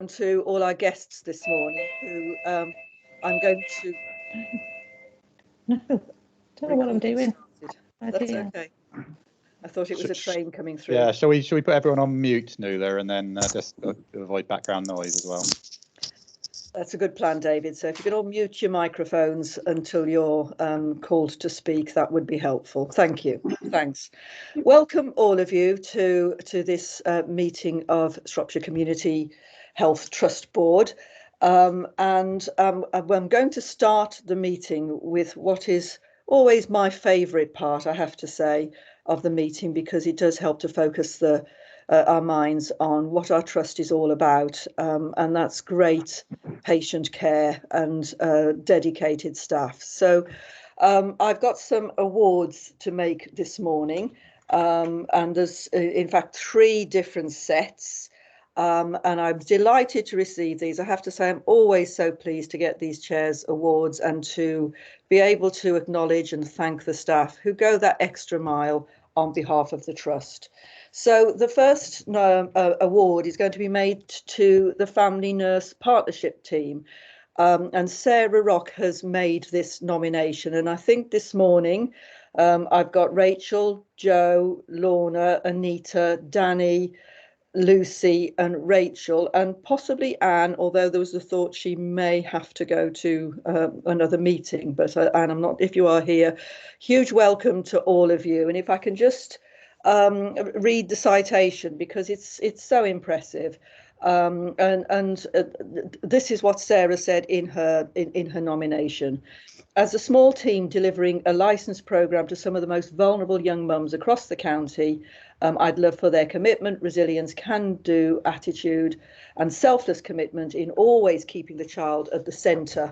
To all our guests this morning, who I'm going to. No, don't know what I'm doing. That's okay. I thought it was a train coming through. Yeah, shall we put everyone on mute, Nuala, and then just avoid background noise as well? That's a good plan, David. So if you could all mute your microphones until you're called to speak, that would be helpful. Thank you. Thanks. Welcome all of you to this meeting of Shropshire Community Health Trust Board. I'm going to start the meeting with what is always my favourite part, I have to say, of the meeting, because it does help to focus our minds on what our trust is all about, and that's great patient care and dedicated staff. So I've got some awards to make this morning, and there's in fact 3 different sets. And I'm delighted to receive these. I have to say, I'm always so pleased to get these chairs awards and to be able to acknowledge and thank the staff who go that extra mile on behalf of the trust. So the first award is going to be made to the Family Nurse Partnership Team. And Sarah Rock has made this nomination. And I think this morning I've got Rachel, Jo, Lorna, Anita, Danny, Lucy and Rachel, and possibly Anne, although there was a thought she may have to go to another meeting. But Anne, I'm not, if you are here, huge welcome to all of you. And if I can just read the citation, because it's so impressive. This is what Sarah said in her nomination. As a small team delivering a licensed programme to some of the most vulnerable young mums across the county, I'd love for their commitment, resilience, can-do attitude and selfless commitment in always keeping the child at the centre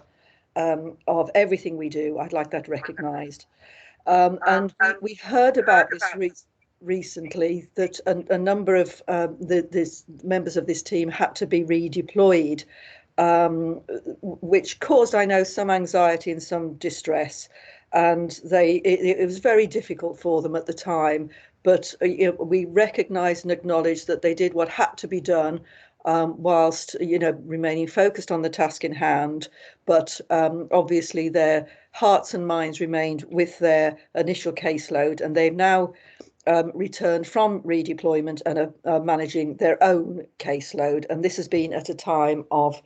of everything we do. I'd like that recognised. And we heard about this recently, that a number of this members of this team had to be redeployed, which caused, I know, some anxiety and some distress, and it was very difficult for them at the time. But we recognise and acknowledge that they did what had to be done, whilst remaining focused on the task in hand. But obviously their hearts and minds remained with their initial caseload, and they've now returned from redeployment and are managing their own caseload. And this has been at a time of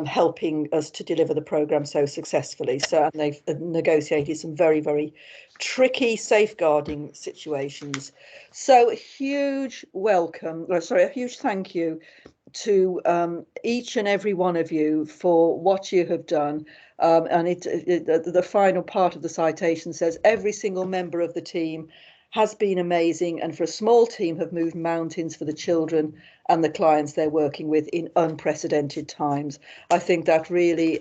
helping us to deliver the programme so successfully. So, and they've negotiated some very, very tricky safeguarding situations. So a huge welcome, a huge thank you to each and every one of you for what you have done. And the final part of the citation says, every single member of the team has been amazing, and for a small team have moved mountains for the children and the clients they're working with in unprecedented times. I think that really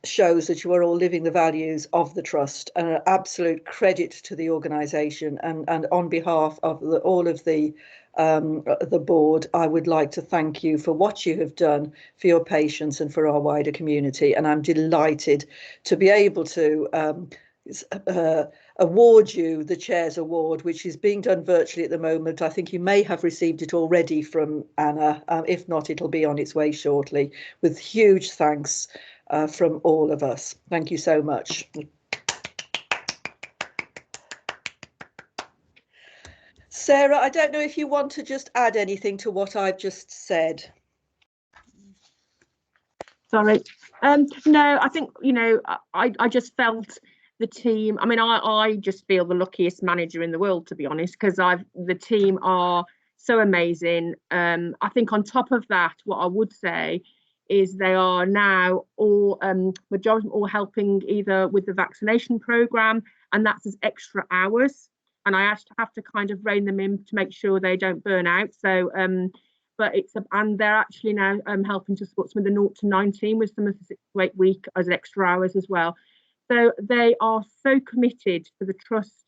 shows that you are all living the values of the trust, and an absolute credit to the organisation. And on behalf of all of the board, I would like to thank you for what you have done for your patients and for our wider community. And I'm delighted to be able to award you the Chairs Award, which is being done virtually at the moment. I think you may have received it already from Anna. If not, it'll be on its way shortly, with huge thanks from all of us. Thank you so much. Sarah, I don't know if you want to just add anything to what I've just said. Sorry. No, I think, I just felt the team. I mean, I just feel the luckiest manager in the world, to be honest, because the team are so amazing. I think on top of that, what I would say is they are now all majority all helping either with the vaccination programme, and that's as extra hours. And I actually have to kind of rein them in to make sure they don't burn out. So but and they're actually now helping to support some of the 0 to 19 with some of the 6 to 8 week as extra hours as well. So they are so committed to the trust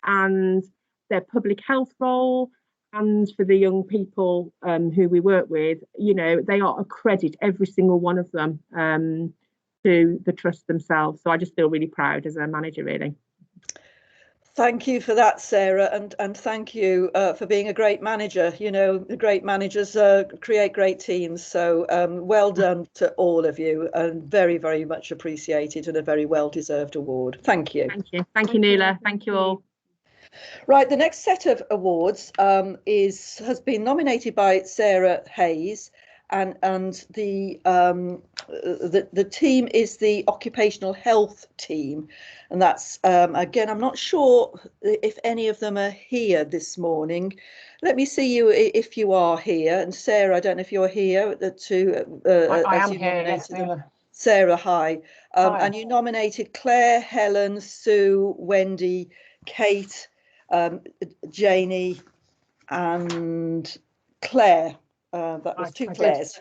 and their public health role, and for the young people who we work with. They are a credit, every single one of them, to the trust themselves. So I just feel really proud as a manager, really. Thank you for that, Sarah, and thank you for being a great manager. You know, the great managers create great teams. So well done to all of you, and very, very much appreciated, and a very well-deserved award. Thank you. Thank you, Nuala. Thank you all. Right, the next set of awards has been nominated by Sarah Hayes, and the team is the Occupational Health team, and that's again, I'm not sure if any of them are here this morning. Let me see you if you are here, and Sarah, I don't know if you're here I am here, yes, Nuala. Sarah, hi. Hi. And you nominated Claire, Helen, Sue, Wendy, Kate, Janie and Claire. That was two Claires.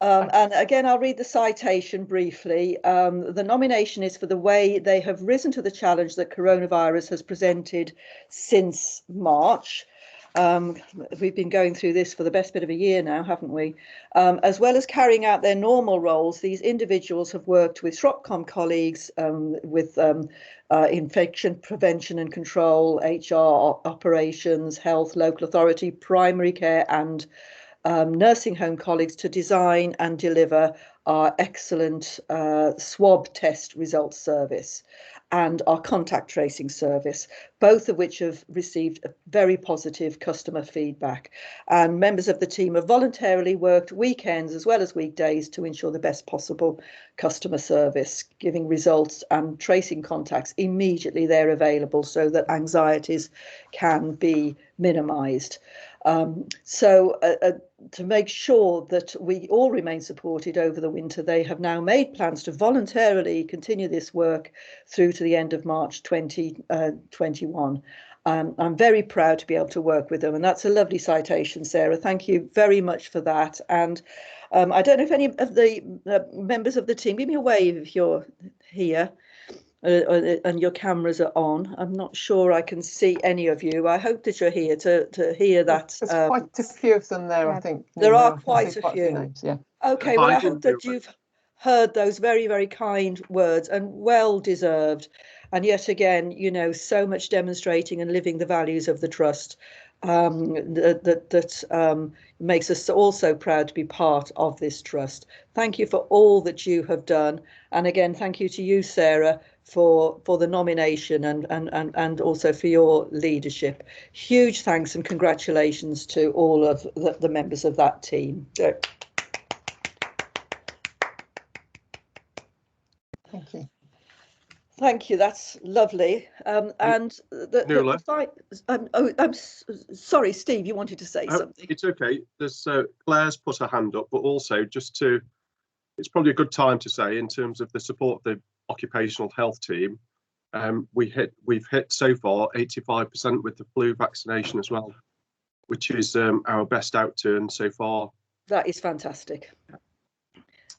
And again, I'll read the citation briefly. The nomination is for the way they have risen to the challenge that coronavirus has presented since March. We've been going through this for the best bit of a year now, haven't we? As well as carrying out their normal roles, these individuals have worked with SHROPCOM colleagues with infection prevention and control, HR, operations, health, local authority, primary care and nursing home colleagues to design and deliver our excellent swab test results service and our contact tracing service, both of which have received a very positive customer feedback. And members of the team have voluntarily worked weekends as well as weekdays to ensure the best possible customer service, giving results and tracing contacts immediately they're available so that anxieties can be minimised. To make sure that we all remain supported over the winter, they have now made plans to voluntarily continue this work through to the end of March 2021. I'm very proud to be able to work with them, and that's a lovely citation, Sarah. Thank you very much for that. And I don't know if any of the members of the team, give me a wave if you're here. And your cameras are on. I'm not sure I can see any of you. I hope that you're here to hear that. There's quite a few of them there, I think. There are quite a few. Names, yeah. Okay, well, I hope that you've heard those very, very kind words, and well deserved. And yet again, you know, so much demonstrating and living the values of the trust that makes us all so proud to be part of this trust. Thank you for all that you have done. And again, thank you to you, Sarah, for the nomination and also for your leadership. Huge thanks and congratulations to all of the members of that team. Thank you. Thank you. That's lovely. And I'm sorry, Steve. You wanted to say something. It's okay. There's Claire's put her hand up, but also it's probably a good time to say in terms of the support of the occupational health team. We've hit so far 85% with the flu vaccination as well, which is our best outturn so far. That is fantastic.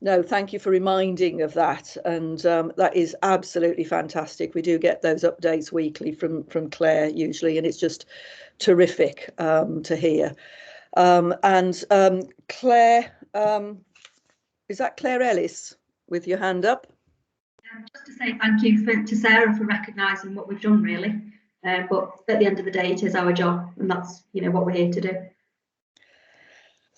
No, thank you for reminding of that, and that is absolutely fantastic. We do get those updates weekly from Claire usually, and it's just terrific to hear. Claire, is that Claire Ellis with your hand up? Just to say thank you to Sarah for recognising what we've done, really. But at the end of the day, it is our job, and that's what we're here to do.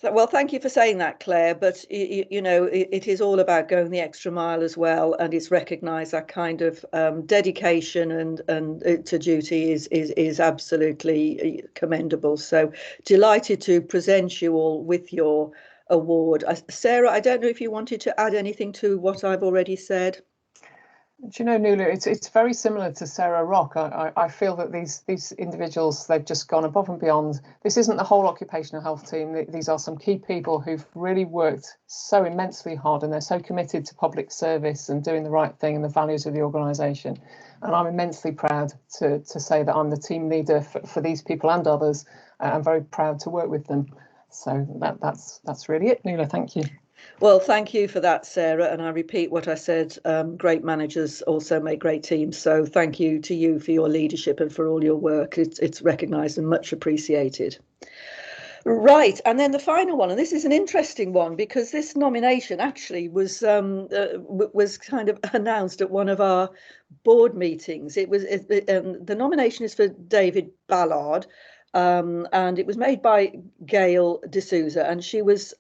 Well, thank you for saying that, Claire, but it is all about going the extra mile as well, and it's recognised that kind of dedication and to duty is absolutely commendable. So delighted to present you all with your award. Sarah, I don't know if you wanted to add anything to what I've already said. Do you know, Nuala, it's very similar to Sarah Rock. I feel that these individuals, they've just gone above and beyond. This isn't the whole occupational health team. These are some key people who've really worked so immensely hard, and they're so committed to public service and doing the right thing and the values of the organisation. And I'm immensely proud to say that I'm the team leader for these people and others. I'm very proud to work with them. So that's really it, Nuala. Thank you. Well, thank you for that, Sarah. And I repeat what I said, great managers also make great teams. So thank you to you for your leadership and for all your work. It's recognised and much appreciated. Right, and then the final one, and this is an interesting one because this nomination actually was kind of announced at one of our board meetings. The nomination is for David Ballard, and it was made by Gail D'Souza, and she was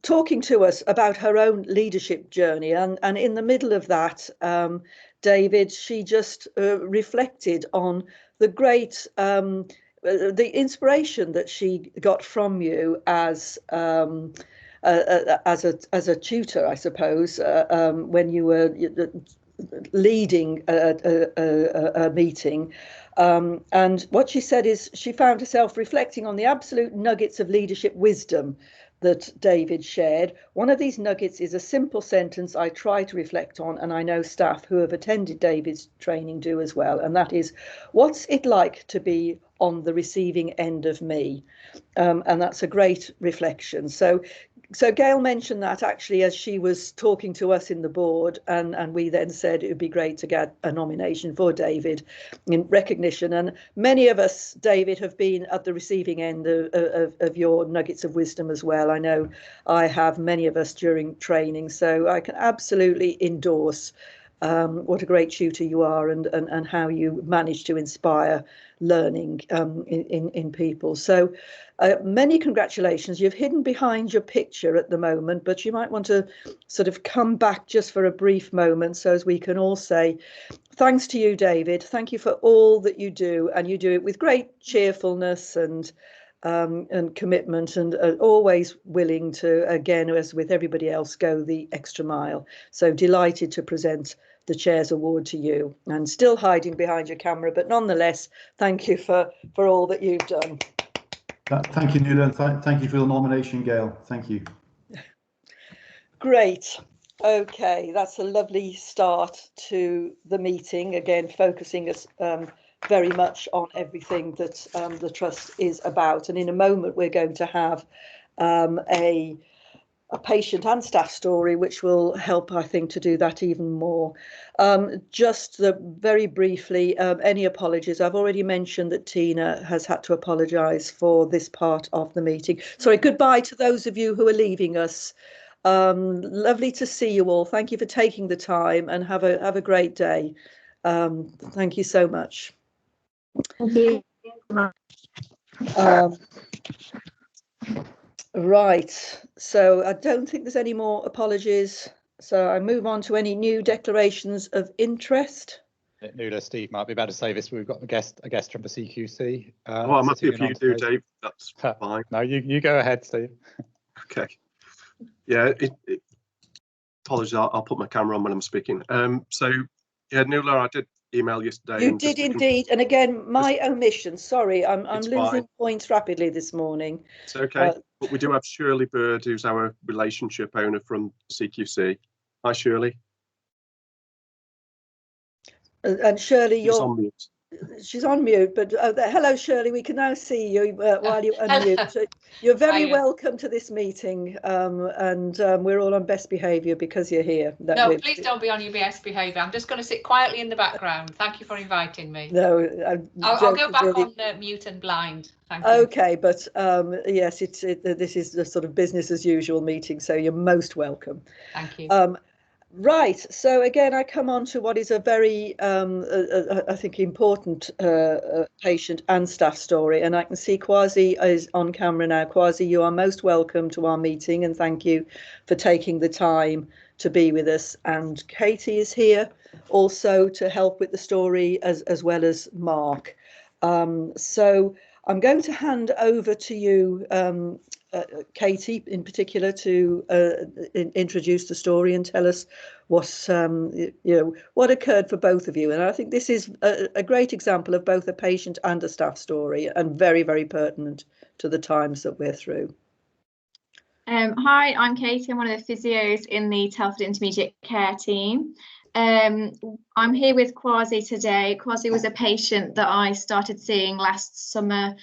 talking to us about her own leadership journey, and in the middle of that, David, she just reflected on the great the inspiration that she got from you as a tutor, I suppose, when you were leading a meeting. And what she said is she found herself reflecting on the absolute nuggets of leadership wisdom that David shared. One of these nuggets is a simple sentence I try to reflect on, and I know staff who have attended David's training do as well, and that is, what's it like to be on the receiving end of me? And that's a great reflection. So Gail mentioned that actually as she was talking to us in the board, and we then said it would be great to get a nomination for David in recognition. And many of us, David, have been at the receiving end of your nuggets of wisdom as well. I know I have, many of us during training, so I can absolutely endorse what a great tutor you are, and how you manage to inspire learning in people. So many congratulations. You've hidden behind your picture at the moment, but you might want to sort of come back just for a brief moment so as we can all say thanks to you, David. Thank you for all that you do, and you do it with great cheerfulness and commitment, and always willing to, again, as with everybody else, go the extra mile. So delighted to present the Chair's Award to you, and still hiding behind your camera, but nonetheless, thank you for all that you've done. Thank you, Nuala, and thank you for the nomination, Gail. Thank you. Great. Okay, that's a lovely start to the meeting. Again, focusing us very much on everything that the Trust is about. And in a moment, we're going to have a patient and staff story, which will help, I think, to do that even more. Just very briefly, any apologies. I've already mentioned that Tina has had to apologise for this part of the meeting. Sorry, goodbye to those of you who are leaving us. Lovely to see you all. Thank you for taking the time, and have a great day. Thank you so much. Thank you. Right, so I don't think there's any more apologies. So I move on to any new declarations of interest. Nuala, Steve might be about to say this. We've got a guest from the CQC. Oh, I'm happy if you do, Dave. That's fine. No, you go ahead, Steve. Okay. Yeah, apologies. I'll put my camera on when I'm speaking. So, yeah, Nuala, I did email yesterday. You did indeed, and again, my omission. Sorry, I'm losing fine. points rapidly this morning. It's okay, but we do have Shirley Bird, who's our relationship owner from CQC. Hi, Shirley. And Shirley, She's on mute. She's on mute, but hello, Shirley. We can now see you while you unmute. So you're very welcome to this meeting, and we're all on best behaviour because you're here. No, please don't be on your best behaviour. I'm just going to sit quietly in the background. Thank you for inviting me. No, I'll go back on mute and blind. Thank you. Okay, but yes, this is the sort of business as usual meeting, so you're most welcome. Thank you. Right, so again, I come on to what is a very, I think, important patient and staff story, and I can see Kwasi is on camera now. Kwasi, you are most welcome to our meeting, and thank you for taking the time to be with us. And Katie is here also to help with the story, as well as Mark. So I'm going to hand over to you, Katie, in particular, to introduce the story and tell us what occurred for both of you. And I think this is a great example of both a patient and a staff story, and very, very pertinent to the times that we're through. Hi, I'm Katie. I'm one of the physios in the Telford Intermediate Care team. I'm here with Kwasi today. Kwasi was a patient that I started seeing last summer,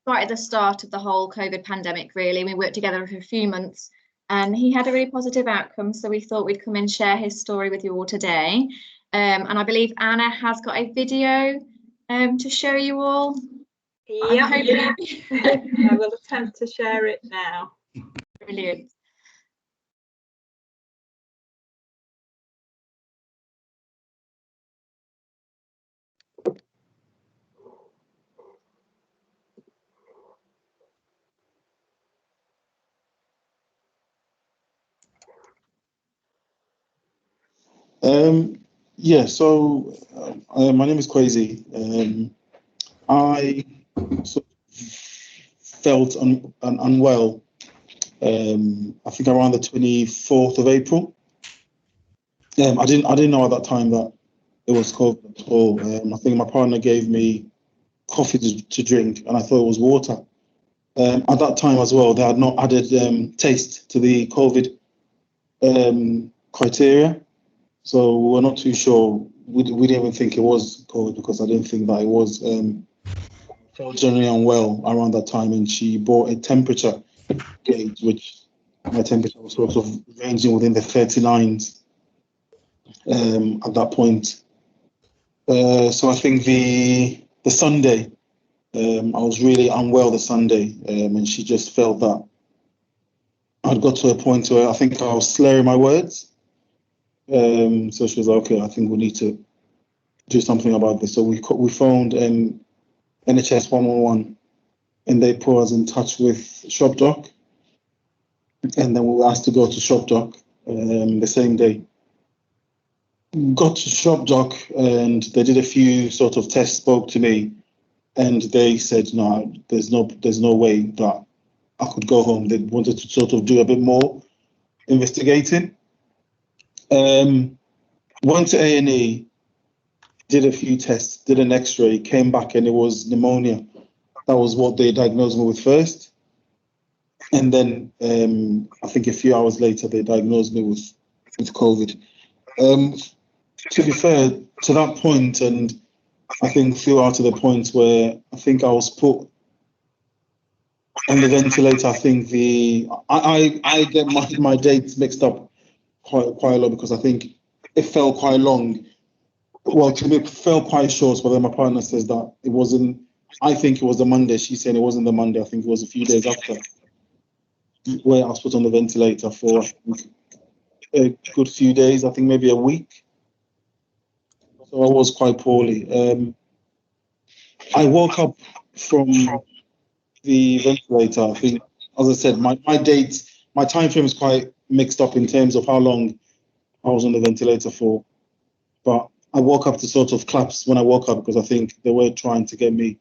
right at the start of the whole COVID pandemic, really. We worked together for a few months, and he had a really positive outcome, so we thought we'd come and share his story with you all today. And I believe Anna has got a video to show you all. Yeah, I will attempt to share it now. Brilliant. Yeah, so my name is Kwesi. I sort of felt unwell, I think around the 24th of April. I didn't know at that time that it was COVID at all. I think my partner gave me coffee to drink, and I thought it was water. At that time as well, they had not added taste to the COVID criteria. So we're not too sure. We didn't even think it was COVID because I didn't think that it was. Felt generally unwell around that time, and she bought a temperature gauge, which my temperature was sort of ranging within the 39s at that point. So I think the Sunday, I was really unwell the Sunday, and she just felt that I'd got to a point where I think I was slurring my words. So she was like, okay, I think we need to do something about this. So we phoned NHS 111, and they put us in touch with Shop Doc, and then we were asked to go to Shop Doc the same day. Got to Shop Doc, and they did a few sort of tests, spoke to me, and they said, no, there's no way that I could go home. They wanted to sort of do a bit more investigating. Went to A&E, did a few tests, did an X-ray, came back, and it was pneumonia. That was what they diagnosed me with first. And then I think a few hours later, they diagnosed me with COVID. To be fair, to that point, and I think throughout to the point where I think I was put on the ventilator, I think I get my dates mixed up quite a lot because I think it felt quite long. Well, to me, it felt quite short, but then my partner says that it wasn't. I think it was the Monday. She's saying it wasn't the Monday. I think it was a few days after where I was put on the ventilator for a good few days. I think maybe a week. So I was quite poorly. I woke up from the ventilator. I think, as I said, my dates, my time frame is quite mixed up in terms of how long I was on the ventilator for. But I woke up to sort of claps when I woke up because I think they were trying to get me.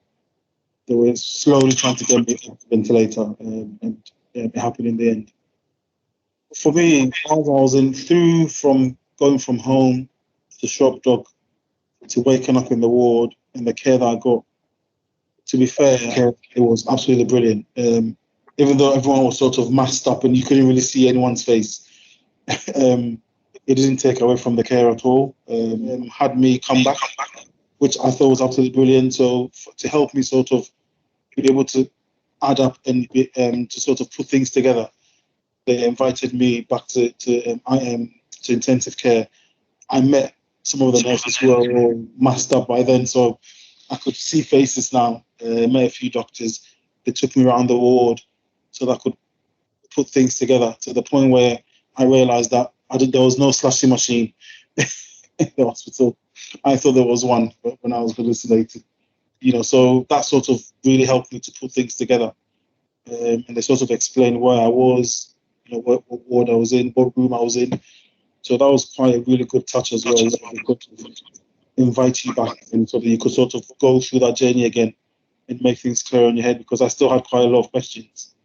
They were slowly trying to get me off the ventilator, and it happened in the end. For me, as I was from going from home to Shop Doc to waking up in the ward and the care that I got, to be fair, it was absolutely brilliant. Even though everyone was sort of masked up and you couldn't really see anyone's face, it didn't take away from the care at all. Had me come back, which I thought was absolutely brilliant. So to help me sort of be able to add up and to sort of put things together, they invited me back to intensive care. I met some of the nurses who were all masked up by then, so I could see faces now. Met a few doctors. They took me around the ward so that I could put things together to the point where I realized that there was no slashing machine in the hospital. I thought there was one, but when I was hallucinating, so that sort of really helped me to put things together. And they sort of explained where I was, what ward I was in, what room I was in. So that was quite a really good touch as well. They could invite you back and so that you could sort of go through that journey again and make things clear in your head, because I still had quite a lot of questions.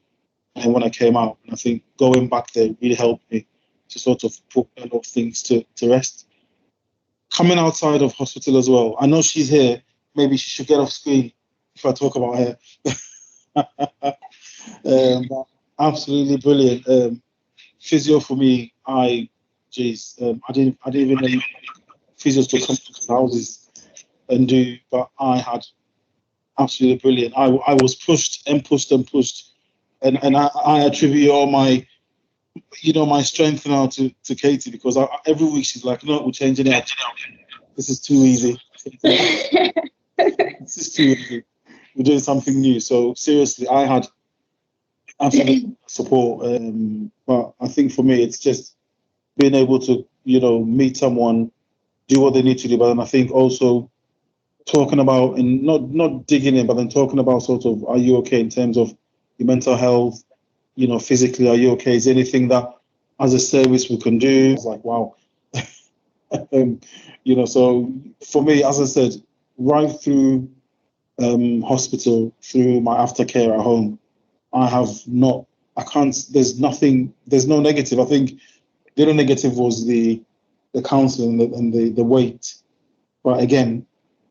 And when I came out, and I think going back there really helped me to sort of put a lot of things to rest. Coming outside of hospital as well, I know she's here. Maybe she should get off screen if I talk about her. Absolutely brilliant. Physio for me, I didn't even know physios to come to houses and do, but I had absolutely brilliant. I was pushed and pushed and pushed, and I attribute all my my strength now to Katie, because every week she's like, no, we're changing it. This is too easy. This is too easy. we're doing something new. So seriously, I had absolute support. But I think for me, it's just being able to, meet someone, do what they need to do. But then I think also talking about, and not digging in, but then talking about sort of, are you okay in terms of your mental health, physically, are you okay? Is there anything that as a service we can do? It's like, wow. So for me, as I said, right through hospital, through my aftercare at home, there's no negative. I think the only negative was the counselling and the wait. But again,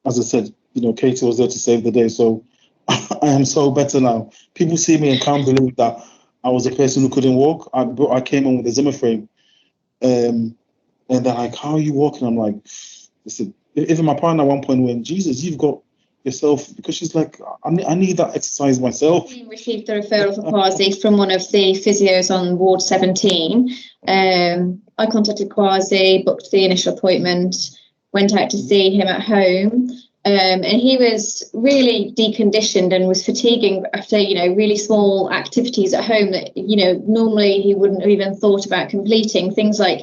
as I said, Katie was there to save the day. So I am so better now. People see me and can't believe that I was a person who couldn't walk. I came on with a Zimmer frame. And they're like, how are you walking? I'm like, listen, even my partner at one point went, Jesus, you've got yourself, because she's like, I need that exercise myself. We received the referral for Kwasi from one of the physios on Ward 17. I contacted Kwasi, booked the initial appointment, went out to see him at home. And he was really deconditioned and was fatiguing after, really small activities at home that, normally he wouldn't have even thought about completing. Things like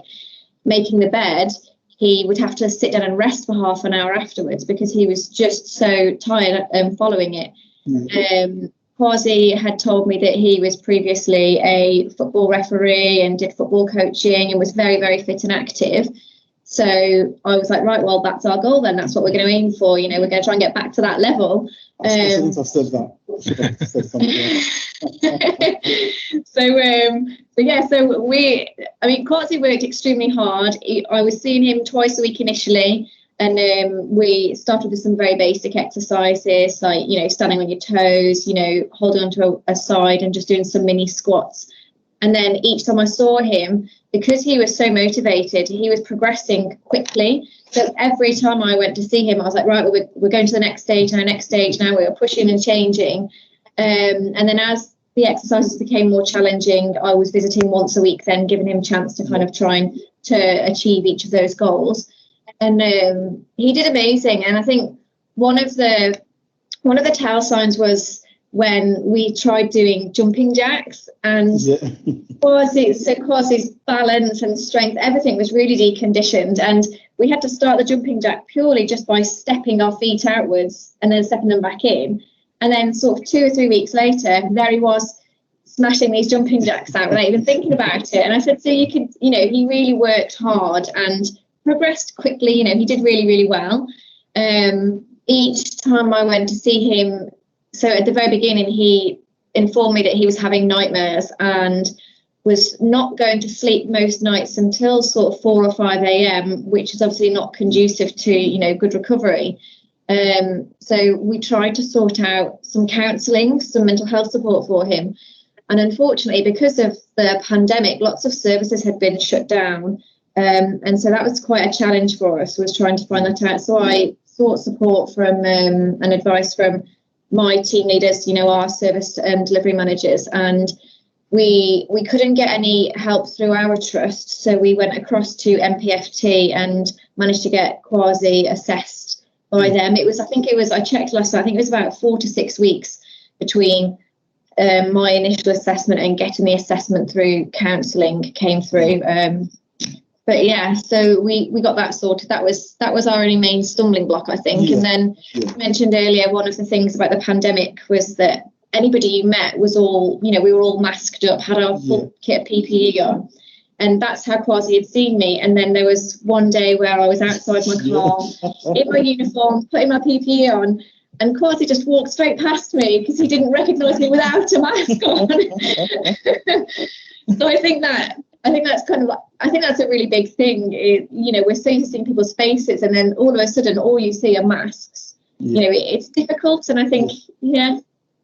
making the bed, he would have to sit down and rest for half an hour afterwards because he was just so tired following it. Kwasi had told me that he was previously a football referee and did football coaching and was very, very fit and active. So I was like, right, well, that's our goal then. That's what we're going to aim for. We're going to try and get back to that level. I shouldn't have said that. I should have said something. Kwasi worked extremely hard. I was seeing him twice a week initially, and we started with some very basic exercises like, standing on your toes, holding onto a side and just doing some mini squats. And then each time I saw him, because he was so motivated, he was progressing quickly. So every time I went to see him, I was like, right, well, we're going to the next stage now we were pushing and changing. And then as the exercises became more challenging, I was visiting once a week, then giving him a chance to kind of trying to achieve each of those goals. And he did amazing. And I think one of the tell signs was when we tried doing jumping jacks, and Kwasi's balance and strength, everything was really deconditioned, and we had to start the jumping jack purely just by stepping our feet outwards and then stepping them back in. And then sort of 2 or 3 weeks later, there he was smashing these jumping jacks out without even thinking about it. And I said, so you could, he really worked hard and progressed quickly. He did really, really well. Each time I went to see him, so at the very beginning, he informed me that he was having nightmares and was not going to sleep most nights until sort of 4 or 5 a.m., which is obviously not conducive to, good recovery. So we tried to sort out some counselling, some mental health support for him. And unfortunately, because of the pandemic, lots of services had been shut down. And so that was quite a challenge for us, was trying to find that out. So I sought support from and advice from my team leaders, our service and delivery managers, and we couldn't get any help through our trust, so we went across to MPFT and managed to get Kwasi assessed by them. I checked last night, I think it was about 4 to 6 weeks between my initial assessment and getting the assessment through counselling came through. But yeah, so we got that sorted. That was our only main stumbling block, I think. Yeah. And then you mentioned earlier, one of the things about the pandemic was that anybody you met was all, we were all masked up, had our full kit of PPE on. And that's how Kwasi had seen me. And then there was one day where I was outside my car, in my uniform, putting my PPE on, and Kwasi just walked straight past me because he didn't recognise me without a mask on. So I think that's a really big thing. We're so used to seeing people's faces, and then all of a sudden, all you see are masks. It's difficult, and I think,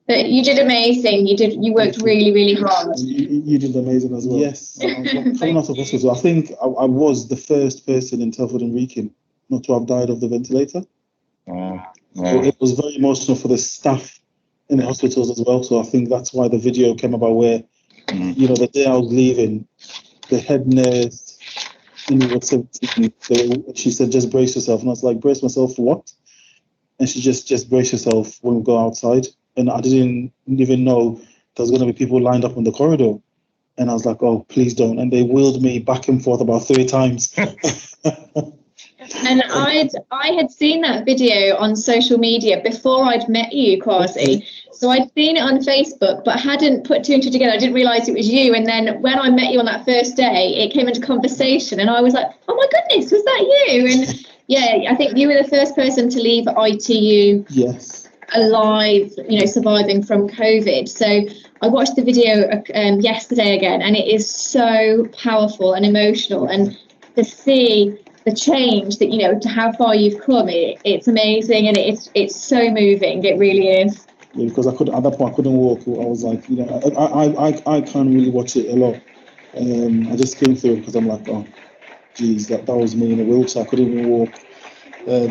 but you did amazing. You worked really, really hard. You did amazing as well. Yes, coming out of hospital, I think I was the first person in Telford and Wrekin not to have died of the ventilator. So it was very emotional for the staff in the hospitals as well. So I think that's why the video came about, where the day I was leaving, the head nurse in Ward 17, she said, just brace yourself. And I was like, brace myself for what? and she just brace yourself when we go outside. And I didn't even know there was going to be people lined up in the corridor. And I was like, oh, please don't. And they wheeled me back and forth about 3 times. And I had seen that video on social media before I'd met you, Kwasi. So I'd seen it on Facebook, but hadn't put 2 and 2 together. I didn't realise it was you. And then when I met you on that first day, it came into conversation, and I was like, oh my goodness, was that you? And yeah, I think you were the first person to leave ITU alive, you know, surviving from COVID. So I watched the video yesterday again, and it is so powerful and emotional, and to see the change that, you know, to how far you've come, it's amazing, and it's so moving. It really is. Yeah, because at that point I couldn't walk. I was like, you know, I can't really watch it a lot. I just came through because I'm like, oh, geez, that was me in a wheelchair. I couldn't even walk. They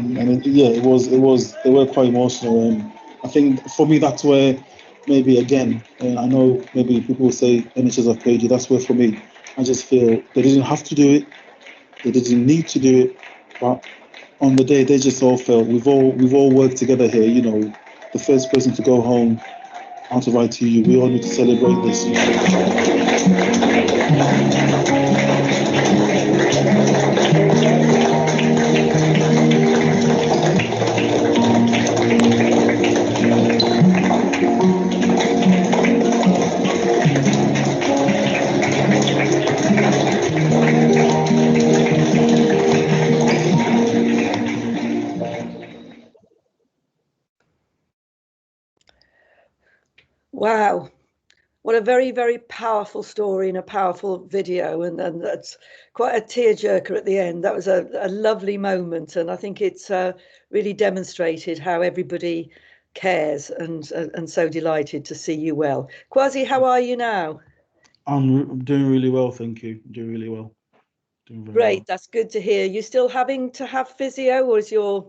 were quite emotional. And I think for me, that's where maybe again, I know maybe people will say NHS have paid you. That's where for me, I just feel they didn't have to do it. They didn't need to do it, but on the day they just all felt we've all worked together here. You know, the first person to go home out of ITU, we all need to celebrate this. Wow, what a very, very powerful story and a powerful video, and that's quite a tearjerker at the end. That was a lovely moment, and I think it's really demonstrated how everybody cares, and so delighted to see you well. Kwasi, how are you now? I'm doing really well, thank you. Doing really well. Doing very Great, well. that's good to hear. You still having to have physio, or is your...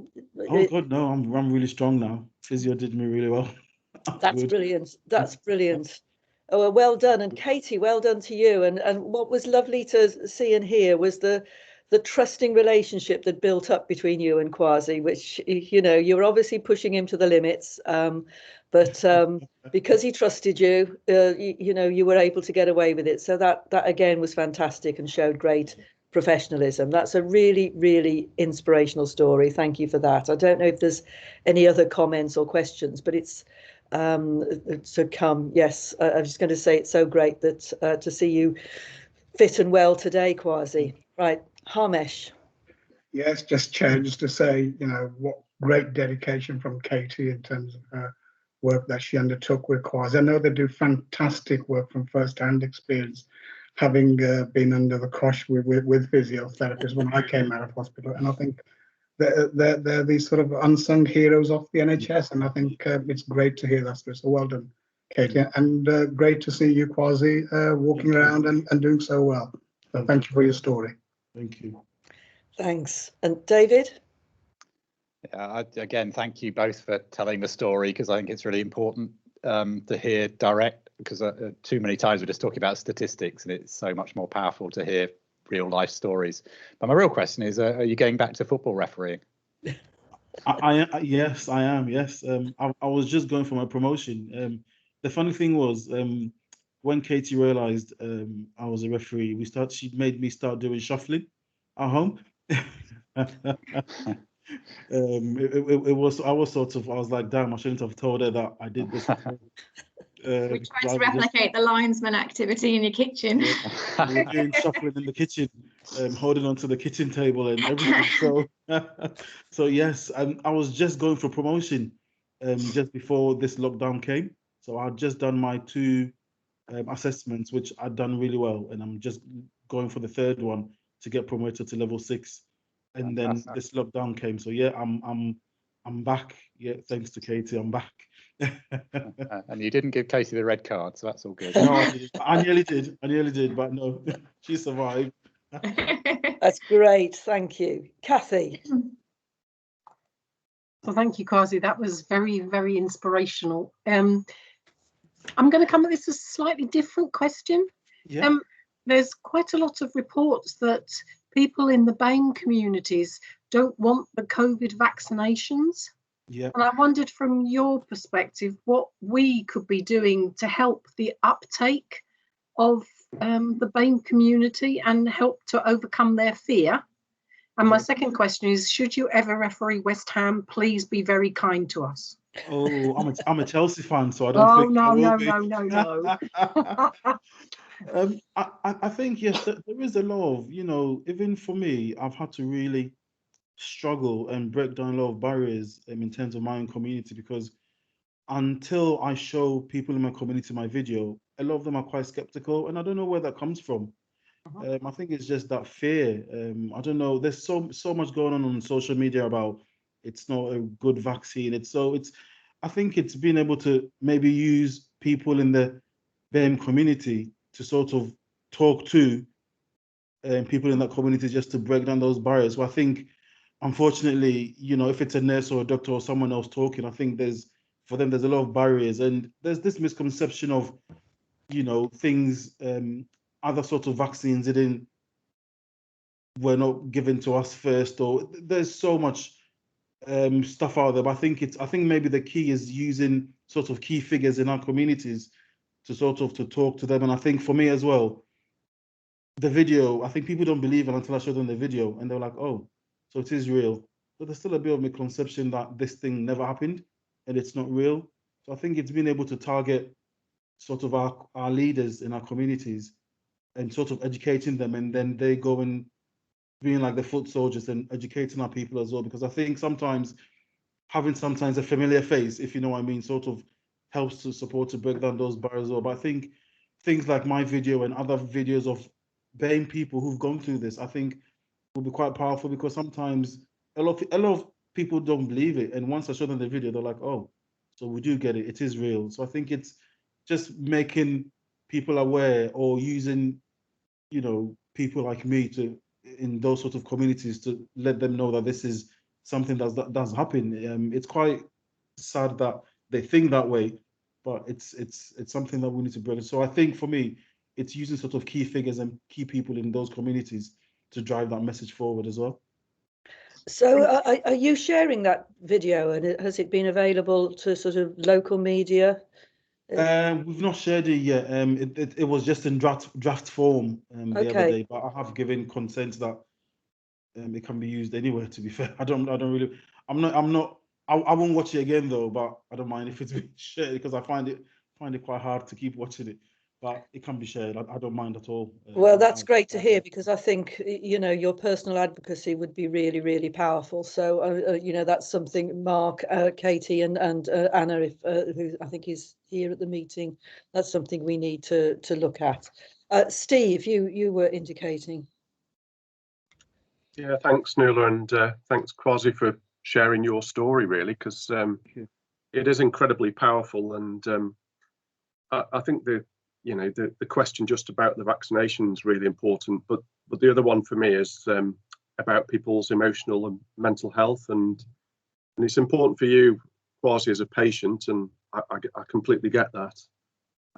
Oh God, no, I'm really strong now. Physio did me really well. That's Good. brilliant. That's brilliant. Oh, well done. And Katie, well done to you. And what was lovely to see and hear was the trusting relationship that built up between you and Kwasi, which, you know, you were obviously pushing him to the limits. But because he trusted you, you know, you were able to get away with it. So that again was fantastic and showed great professionalism. That's a really, really inspirational story. Thank you for that. I don't know if there's any other comments or questions, but it's to come. Yes, I was just going to say it's so great that to see you fit and well today, Kwasi. Right, Harmesh. Yes, just Chair, just to say, you know, what great dedication from Katie in terms of her work that she undertook with Kwasi. I know they do fantastic work from first-hand experience, having been under the cosh with physiotherapists when I came out of hospital, and I think they're these sort of unsung heroes of the NHS, and I think it's great to hear that. So well done, Katie, and great to see you, Kwasi, walking around and doing so well. So thank you for your story. Thank you. Thanks. And David? Again, thank you both for telling the story, because I think it's really important to hear direct, because too many times we're just talking about statistics, and it's so much more powerful to hear real life stories. But my real question is, are you going back to football refereeing? Yes, I am. Yes, I was just going for my promotion. The funny thing was, when Katie realised I was a referee, she made me start doing shuffling at home. It was I was like, damn, I shouldn't have told her that I did this. We tried to replicate the linesman activity in your kitchen. Yeah, we were doing shuffling in the kitchen, holding onto the kitchen table and everything. So yes, I was just going for promotion just before this lockdown came. So I'd just done my 2 assessments, which I'd done really well, and I'm just going for the 3rd one to get promoted to level 6. And then this lockdown came. So yeah, I'm back. Yeah, thanks to Katie, I'm back. And you didn't give Katie the red card, so that's all good. No, I didn't. I nearly did, but no, she survived. That's great, thank you. Kathy. Well, thank you, Kwasi. That was very, very inspirational. I'm going to come at this as a slightly different question. Yeah. There's quite a lot of reports that people in the BAME communities don't want the COVID vaccinations. Yeah. And I wondered from your perspective what we could be doing to help the uptake of the BAME community and help to overcome their fear. And my second question is, should you ever referee West Ham, please be very kind to us. Oh, I'm a Chelsea fan, so I don't think no, I will no, be. no, no, no. I think, yes, there is a lot of, even for me, I've had to really struggle and break down a lot of barriers in terms of my own community, because until I show people in my community my video, a lot of them are quite skeptical, and I don't know where that comes from. I think it's just that fear. I don't know. There's so much going on social media about it's not a good vaccine. I think it's being able to maybe use people in the BAME community to sort of talk to people in that community just to break down those barriers. So I think, unfortunately, if it's a nurse or a doctor or someone else talking, I think for them there's a lot of barriers, and there's this misconception of things, other sorts of vaccines were not given to us first, or there's so much stuff out there. But I think maybe the key is using sort of key figures in our communities to talk to them. And I think for me as well, the video, I think people don't believe it until I show them the video, and they're like, oh, so it is real. But there's still a bit of misconception that this thing never happened and it's not real. So I think it's being able to target sort of our leaders in our communities and sort of educating them, and then they go and being like the foot soldiers and educating our people as well. Because I think having a familiar face, if you know what I mean, sort of helps to support to break down those barriers as well. But I think things like my video and other videos of BAME people who've gone through this, I think will be quite powerful, because sometimes a lot of people don't believe it, and once I show them the video, they're like, oh, so we do get it, it is real. So I think it's just making people aware, or using people like me in those sort of communities to let them know that this is something that does happen. It's quite sad that they think that way, but it's something that we need to bring. So I think for me, it's using sort of key figures and key people in those communities to drive that message forward as well. So are you sharing that video, and has it been available to sort of local media? We've not shared it yet. It was just in draft form the other day, but I have given consent that it can be used anywhere. To be fair, I won't watch it again though, but I don't mind if it's been shared, because I find it quite hard to keep watching it. But it can be shared. I don't mind at all. Well, that's great to hear, because I think your personal advocacy would be really, really powerful. So that's something Mark, Katie, and Anna, who I think is here at the meeting, that's something we need to look at. Steve, you were indicating. Yeah, thanks, Nuala, and thanks, Kwasi, for sharing your story, really, because it is incredibly powerful. And I think the question just about the vaccination is really important. But the other one for me is about people's emotional and mental health. And it's important for you, Kwasi, as a patient, and I completely get that.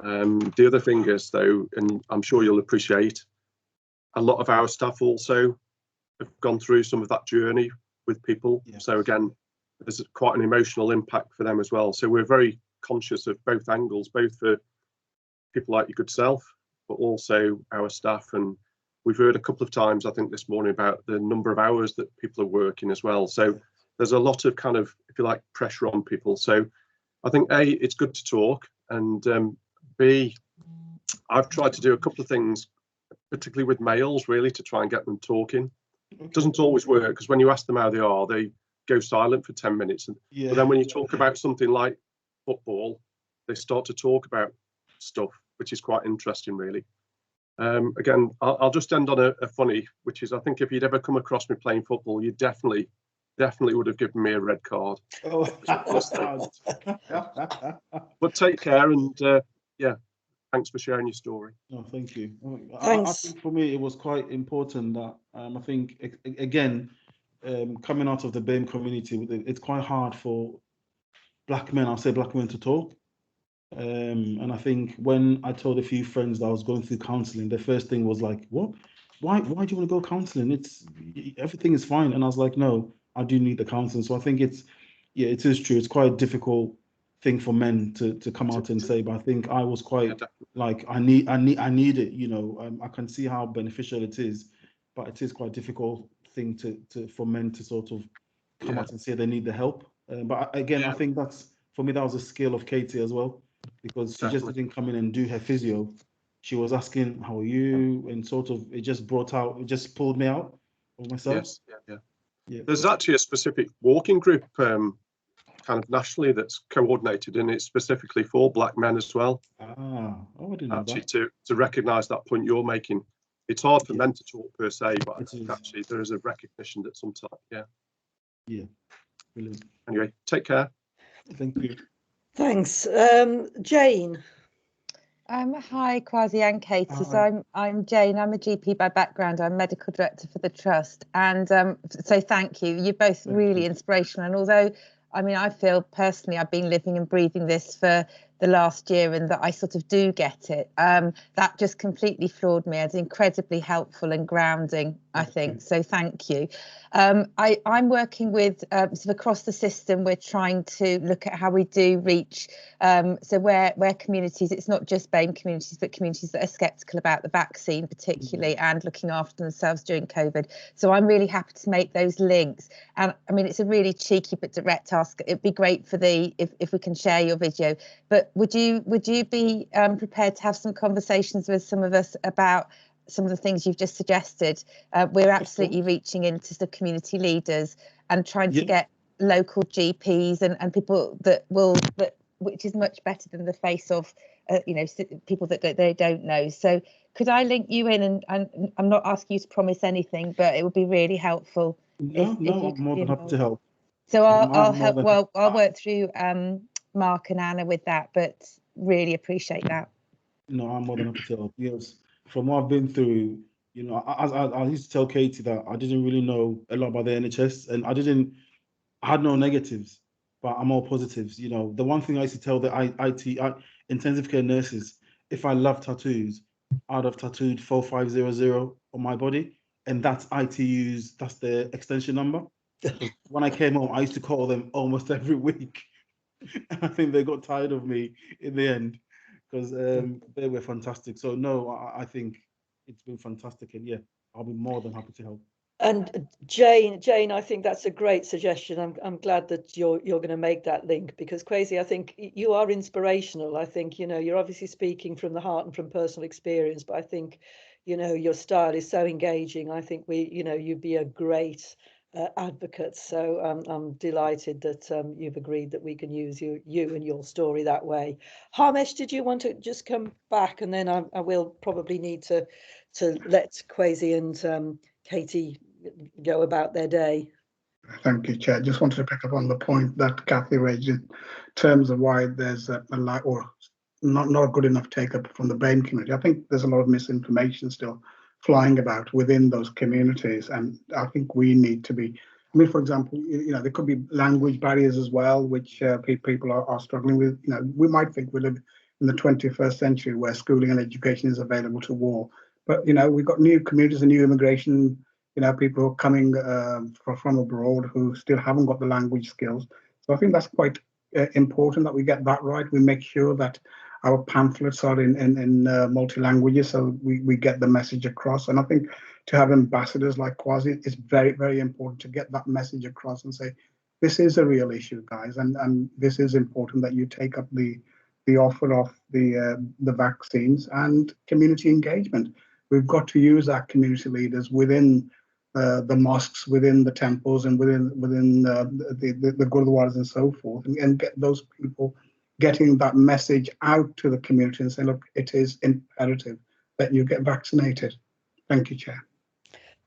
The other thing is, though, and I'm sure you'll appreciate, a lot of our staff also have gone through some of that journey with people. Yeah. So again, there's quite an emotional impact for them as well. So we're very conscious of both angles, both for people like your good self, but also our staff. And we've heard a couple of times, I think this morning, about the number of hours that people are working as well. So there's a lot of kind of, if you like, pressure on people. So I think A, it's good to talk, and B, I've tried to do a couple of things, particularly with males, really, to try and get them talking. It doesn't always work, because when you ask them how they are, they go silent for 10 minutes. But then when you talk about something like football, they start to talk about stuff, which is quite interesting, really. Again, I'll just end on a funny, which is, I think if you'd ever come across me playing football, you definitely would have given me a red card. Oh. But take care, and yeah, thanks for sharing your story. No, thank you. I think for me, it was quite important that I think, again, coming out of the BAME community, it's quite hard for black men, I'll say black men, to talk. And I think when I told a few friends that I was going through counselling, the first thing was like, what? Why do you want to go counselling? Everything is fine. And I was like, no, I do need the counselling. So I think it's, yeah, it is true. It's quite a difficult thing for men to come out and say, but I think I was quite like, I need it, you know. I can see how beneficial it is, but it is quite a difficult thing for men to sort of come out and say they need the help. But again, I think that's, for me, that was a skill of Katie as well, because she just didn't come in and do her physio. She was asking, how are you? And sort of, it just pulled me out of myself. Yes, yeah. There's actually a specific walking group kind of nationally that's coordinated, and it's specifically for black men as well. I didn't know actually, that. to recognise that point you're making. It's hard for men to talk per se, but I think actually there is a recognition that sometimes, Yeah, brilliant. Anyway, take care. Thank you. Thanks. Jane. Hi, Kwasi and Katie. Hi. So I'm Jane. I'm a GP by background. I'm medical director for the trust, and so thank you. You're both really inspirational. And although, I mean, I feel personally I've been living and breathing this for the last year, and that I sort of do get it. That just completely floored me. It's incredibly helpful and grounding, I think. So thank you. I'm working with sort of across the system. We're trying to look at how we do reach. So where communities, it's not just BAME communities, but communities that are sceptical about the vaccine, particularly, and looking after themselves during COVID. So I'm really happy to make those links. And I mean, it's a really cheeky but direct ask. It'd be great for if we can share your video. But would you be prepared to have some conversations with some of us about some of the things you've just suggested? We're absolutely reaching into the community leaders and trying to get local GPs and people which is much better than the face of people that they don't know. So could I link you in? And I'm not asking you to promise anything, but it would be really helpful. I'm more than happy to help. So I'll help. Well, I'll work through Mark and Anna with that, but really appreciate that. No, I'm more than happy to help. Yes, from what I've been through, you know, I used to tell Katie that I didn't really know a lot about the NHS, and I had no negatives, but I'm all positives. You know, the one thing I used to tell the intensive care nurses, if I love tattoos, I'd have tattooed 4500 on my body, and that's ITU's, that's the extension number. When I came home, I used to call them almost every week. I think they got tired of me in the end, because they were fantastic. So no, I think it's been fantastic, and yeah, I'll be more than happy to help. And Jane, I think that's a great suggestion. I'm glad that you're going to make that link, because Kwasi, I think you are inspirational. I think, you know, you're obviously speaking from the heart and from personal experience, but I think, you know, your style is so engaging. I think you'd be a great advocate. So I'm delighted that you've agreed that we can use you and your story that way. Harmesh, did you want to just come back, and then I will probably need to let Kwasi and Katie go about their day. Thank you, Chair. Just wanted to pick up on the point that Kathy raised in terms of why there's not a good enough take-up from the BAME community. I think there's a lot of misinformation still flying about within those communities, and I think we need to be. I mean, for example, you know, there could be language barriers as well, which people are struggling with. You know, we might think we live in the 21st century where schooling and education is available to all, but you know, we've got new communities and new immigration. You know, people who are coming from abroad who still haven't got the language skills. So I think that's quite important that we get that right. We make sure that our pamphlets are in multi-languages, so we get the message across. And I think to have ambassadors like Kwasi, it's very, very important to get that message across and say, this is a real issue, guys, and this is important that you take up the offer of the vaccines and community engagement. We've got to use our community leaders within the mosques, within the temples, and within the gurdwaras and so forth, and get those people getting that message out to the community and say, look, it is imperative that you get vaccinated. Thank you, Chair.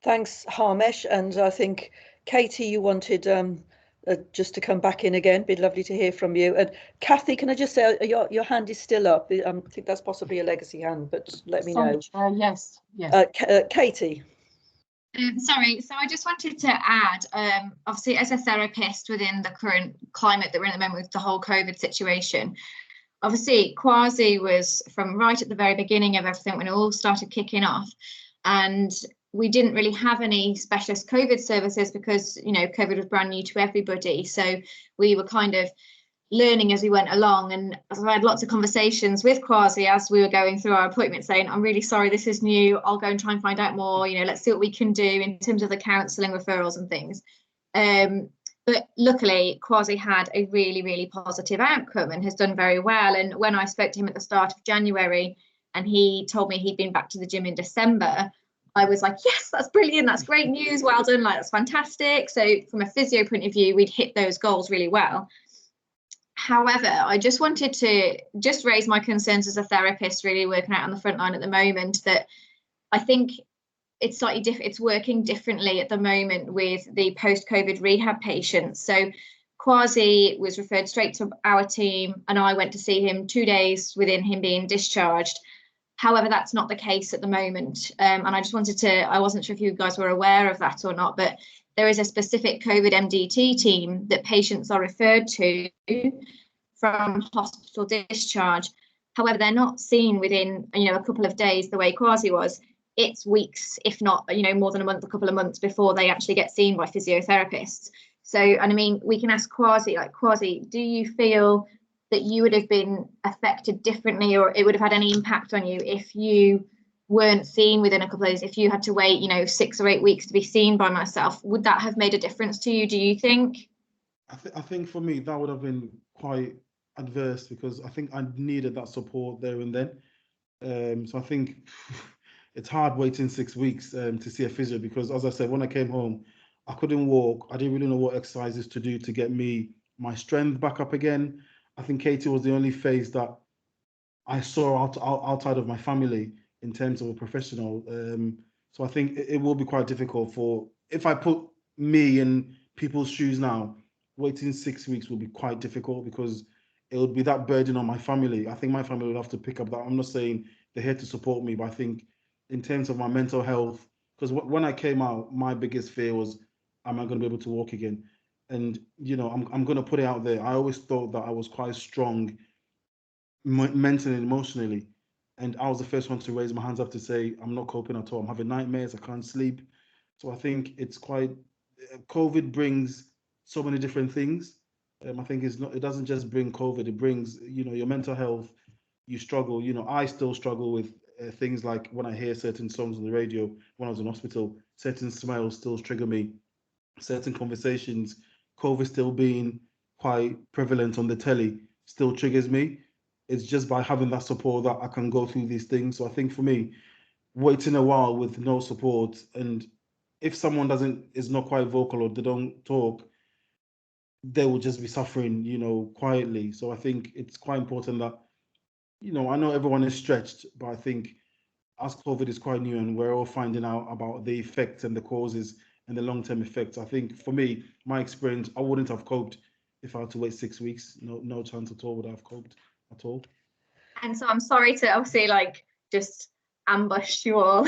Thanks, Harmesh. And I think, Katie, you wanted just to come back in again. Be lovely to hear from you. And Kathy, can I just say your hand is still up? I think that's possibly a legacy hand, but let me know. Yes. Katie. Sorry, so I just wanted to add, obviously, as a therapist within the current climate that we're in at the moment with the whole COVID situation, obviously, Kwasi was from right at the very beginning of everything when it all started kicking off. And we didn't really have any specialist COVID services because, you know, COVID was brand new to everybody. So we were kind of learning as we went along, and I had lots of conversations with Kwasi as we were going through our appointment saying, I'm really sorry, this is new, I'll go and try and find out more, you know, let's see what we can do in terms of the counselling referrals and things. But luckily Kwasi had a really, really positive outcome and has done very well. And when I spoke to him at the start of January and he told me he'd been back to the gym in December, I was like, yes, that's brilliant, that's great news, well done, like that's fantastic. So from a physio point of view, we'd hit those goals really well. However, I just wanted to just raise my concerns as a therapist really working out on the front line at the moment, that I think it's slightly different, it's working differently at the moment with the post-COVID rehab patients. So Kwasi was referred straight to our team and I went to see him 2 days within him being discharged. However, that's not the case at the moment. And I just wanted to, I wasn't sure if you guys were aware of that or not, but there is a specific COVID MDT team that patients are referred to from hospital discharge. However, they're not seen within, you know, a couple of days the way Kwasi was. It's weeks, if not, you know, more than a month, a couple of months before they actually get seen by physiotherapists. So, and I mean, we can ask Kwasi, like, Kwasi, do you feel that you would have been affected differently, or it would have had any impact on you if you weren't seen within a couple of days, if you had to wait, you know, 6 or 8 weeks to be seen by myself? Would that have made a difference to you, do you think? I think for me that would have been quite adverse, because I think I needed that support there and then. So I think it's hard waiting 6 weeks to see a physio, because as I said, when I came home, I couldn't walk. I didn't really know what exercises to do to get my strength back up again. I think Katie was the only face that I saw outside of my family in terms of a professional. So I think it will be quite difficult if I put me in people's shoes now, waiting 6 weeks will be quite difficult, because it would be that burden on my family. I think my family would have to pick up that. I'm not saying they're here to support me, but I think in terms of my mental health, because when I came out, my biggest fear was, am I going to be able to walk again? And, you know, I'm going to put it out there. I always thought that I was quite strong mentally and emotionally. And I was the first one to raise my hands up to say, I'm not coping at all. I'm having nightmares. I can't sleep. So I think it's quite, COVID brings so many different things. I think it doesn't just bring COVID, it brings, you know, your mental health, you struggle. You know, I still struggle with things like when I hear certain songs on the radio, when I was in hospital, certain smells still trigger me, certain conversations, COVID still being quite prevalent on the telly still triggers me. It's just by having that support that I can go through these things. So I think for me, waiting a while with no support, and if someone is not quite vocal or they don't talk, they will just be suffering, you know, quietly. So I think it's quite important that, you know, I know everyone is stretched, but I think as COVID is quite new and we're all finding out about the effects and the causes and the long-term effects, I think for me, my experience, I wouldn't have coped if I had to wait 6 weeks. No chance at all would I have coped at all. And so I'm sorry to obviously like just ambush you all.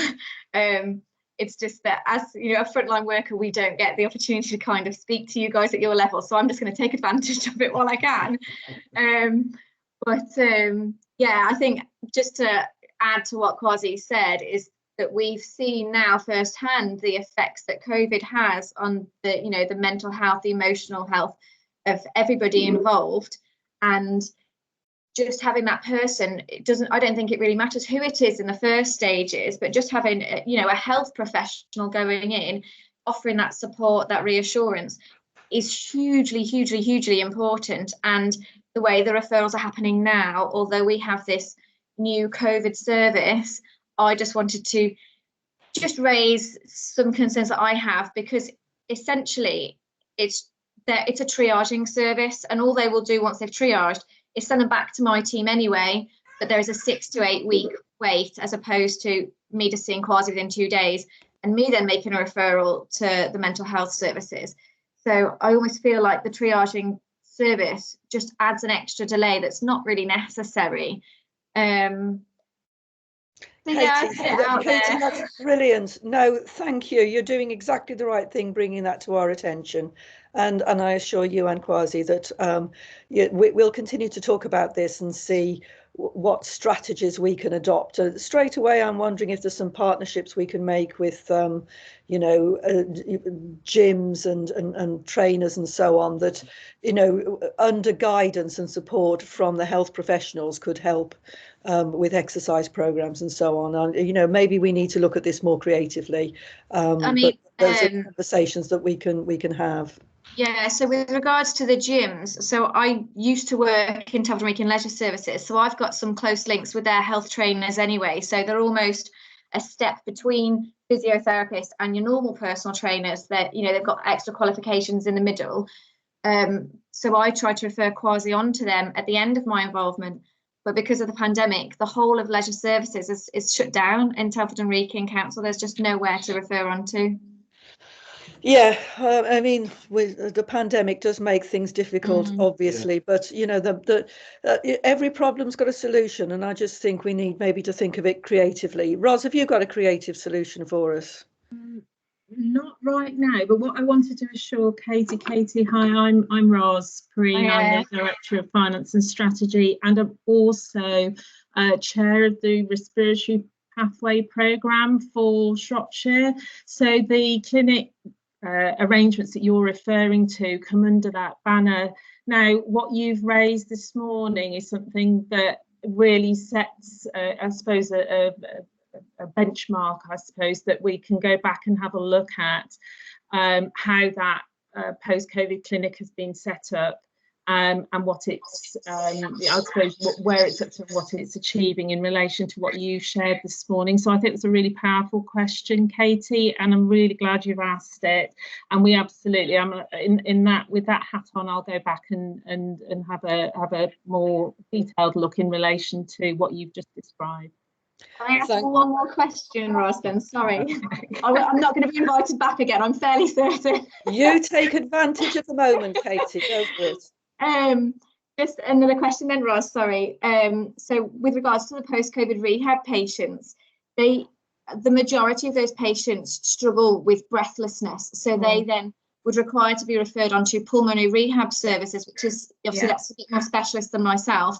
It's just that as, you know, a frontline worker, we don't get the opportunity to kind of speak to you guys at your level. So I'm just going to take advantage of it while I can. Yeah, I think just to add to what Kwasi said is that we've seen now firsthand the effects that COVID has on the, you know, the mental health, the emotional health of everybody involved. And just having that person, I don't think it really matters who it is in the first stages, but just having, you know, a health professional going in, offering that support, that reassurance is hugely important. And the way the referrals are happening now, although we have this new COVID service, I just wanted to just raise some concerns that I have, because essentially it's a triaging service, and all they will do once they've triaged is send them back to my team anyway, but there is a 6 to 8 week wait, as opposed to me just seeing Kwasi within 2 days and me then making a referral to the mental health services. So I almost feel like the triaging service just adds an extra delay that's not really necessary. Katie, yeah, Katie, that's brilliant. No, thank you. You're doing exactly the right thing, bringing that to our attention. And I assure you and Kwasi that we'll continue to talk about this and see what strategies we can adopt. Straight away, I'm wondering if there's some partnerships we can make with, you know, gyms and trainers and so on that, you know, under guidance and support from the health professionals could help with exercise programs and so on. And, you know, maybe we need to look at this more creatively. I mean, but those are conversations that we can have. Yeah, so with regards to the gyms, so I used to work in Telford and Leisure Services, so I've got some close links with their health trainers anyway, so they're almost a step between physiotherapists and your normal personal trainers that, you know, they've got extra qualifications in the middle. So I try to refer Kwasi on to them at the end of my involvement, but because of the pandemic, the whole of leisure services is shut down in Telford and Wrekin Council. There's just nowhere to refer on to. Yeah, I mean, with the pandemic does make things difficult, obviously, but you know, every problem's got a solution, and I just think we need maybe to think of it creatively. Ros, have you got a creative solution for us? Not right now, but what I wanted to assure Katie, hi, I'm Ros Preen, I'm the Director of Finance and Strategy, and I'm also Chair of the Respiratory Pathway Programme for Shropshire. So the clinic arrangements that you're referring to come under that banner. Now, what you've raised this morning is something that really sets, I suppose, a benchmark, I suppose, that we can go back and have a look at how that post-COVID clinic has been set up and what it's, I suppose, where it's up to, what it's achieving in relation to what you shared this morning. So I think it's a really powerful question, Katie, and I'm really glad you've asked it. And we absolutely, with that hat on, I'll go back and have a more detailed look in relation to what you've just described. Can I ask one more question, Ros, then? Sorry. I'm not going to be invited back again, I'm fairly certain. You take advantage of the moment, Katie, go for it. Just another question then, Ros, sorry. So with regards to the post-COVID rehab patients, the majority of those patients struggle with breathlessness. So they then would require to be referred on to pulmonary rehab services, which is obviously that's a bit more specialist than myself.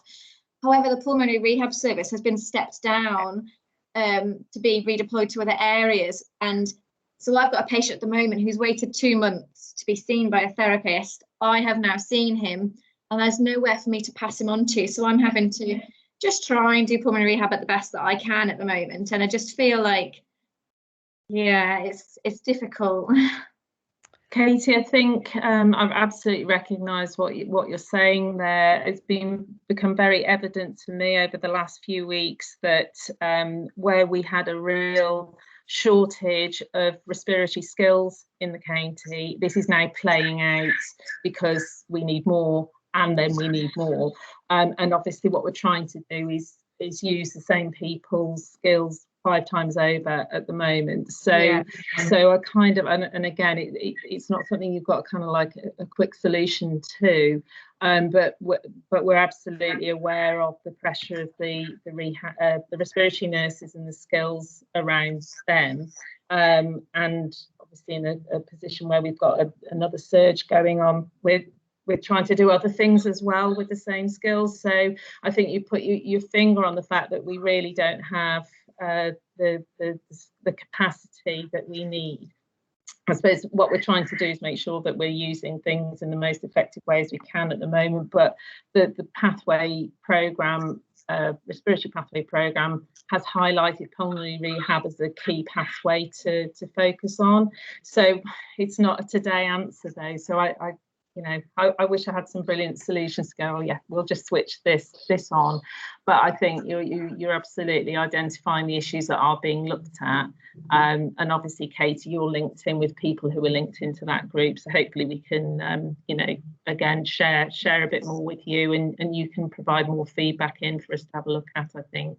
However, the pulmonary rehab service has been stepped down to be redeployed to other areas. And so I've got a patient at the moment who's waited 2 months to be seen by a therapist. I have now seen him and there's nowhere for me to pass him on to. So I'm having to just try and do pulmonary rehab at the best that I can at the moment. And I just feel like, yeah, it's difficult. Katie, I think I've absolutely recognised what you're saying there. It's become very evident to me over the last few weeks that where we had a real shortage of respiratory skills in the county, this is now playing out because we need more and then we need more. And obviously what we're trying to do is use the same people's skills 5 times over at the moment. So so I kind of, and again, it's not something you've got kind of like a quick solution to, but we're absolutely aware of the pressure of the respiratory nurses and the skills around them, and obviously in a position where we've got another surge going on with trying to do other things as well with the same skills. So I think you put your finger on the fact that we really don't have the capacity that we need. I suppose what we're trying to do is make sure that we're using things in the most effective ways we can at the moment, but the pathway programme, respiratory pathway programme, has highlighted pulmonary rehab as a key pathway to focus on. So it's not a today answer though. So I wish I had some brilliant solutions to go, oh yeah, we'll just switch this on. But I think you're absolutely identifying the issues that are being looked at. And obviously, Katie, you're linked in with people who are linked into that group. So hopefully we can, again, share a bit more with you, and you can provide more feedback in for us to have a look at, I think.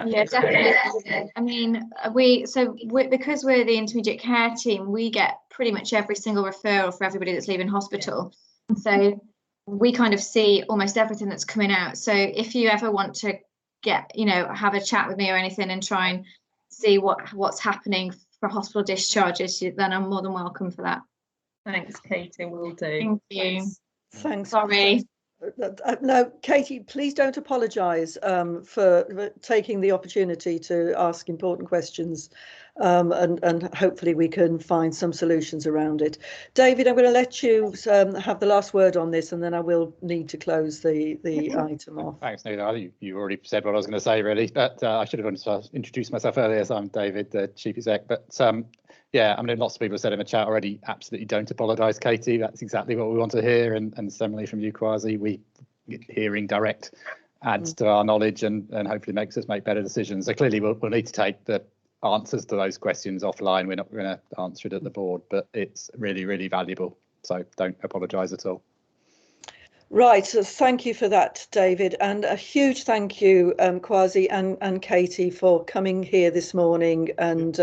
Yeah, definitely. I mean, because we're the intermediate care team, we get pretty much every single referral for everybody that's leaving hospital. So we kind of see almost everything that's coming out. So if you ever want to have a chat with me or anything and try and see what's happening for hospital discharges, then I'm more than welcome for that. Thanks, Katie. Will do. Thank you. Thanks. Sorry. No, Katie, please don't apologise for taking the opportunity to ask important questions, and hopefully we can find some solutions around it. David, I'm going to let you have the last word on this, and then I will need to close the item off. Thanks, Neil. I think you already said what I was going to say, really, but I should have introduced myself earlier. So I'm David, the Chief Exec. But yeah, I mean, lots of people have said in the chat already, absolutely don't apologise, Katie. That's exactly what we want to hear. And similarly from you, Kwasi, hearing direct adds to our knowledge and hopefully makes us make better decisions. So clearly we'll need to take the answers to those questions offline. We're not going to answer it at the board, but it's really, really valuable. So don't apologise at all. Right, so thank you for that, David, and a huge thank you, Kwasi and Katie, for coming here this morning and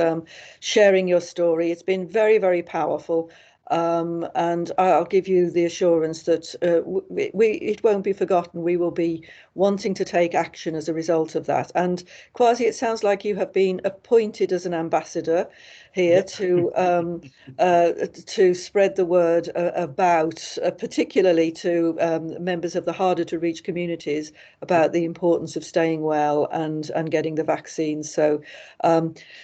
sharing your story. It's been very, very powerful, and I'll give you the assurance that it won't be forgotten. We will be wanting to take action as a result of that. And Kwasi, it sounds like you have been appointed as an ambassador here to spread the word about, particularly to members of the harder to reach communities, about the importance of staying well and getting the vaccine. So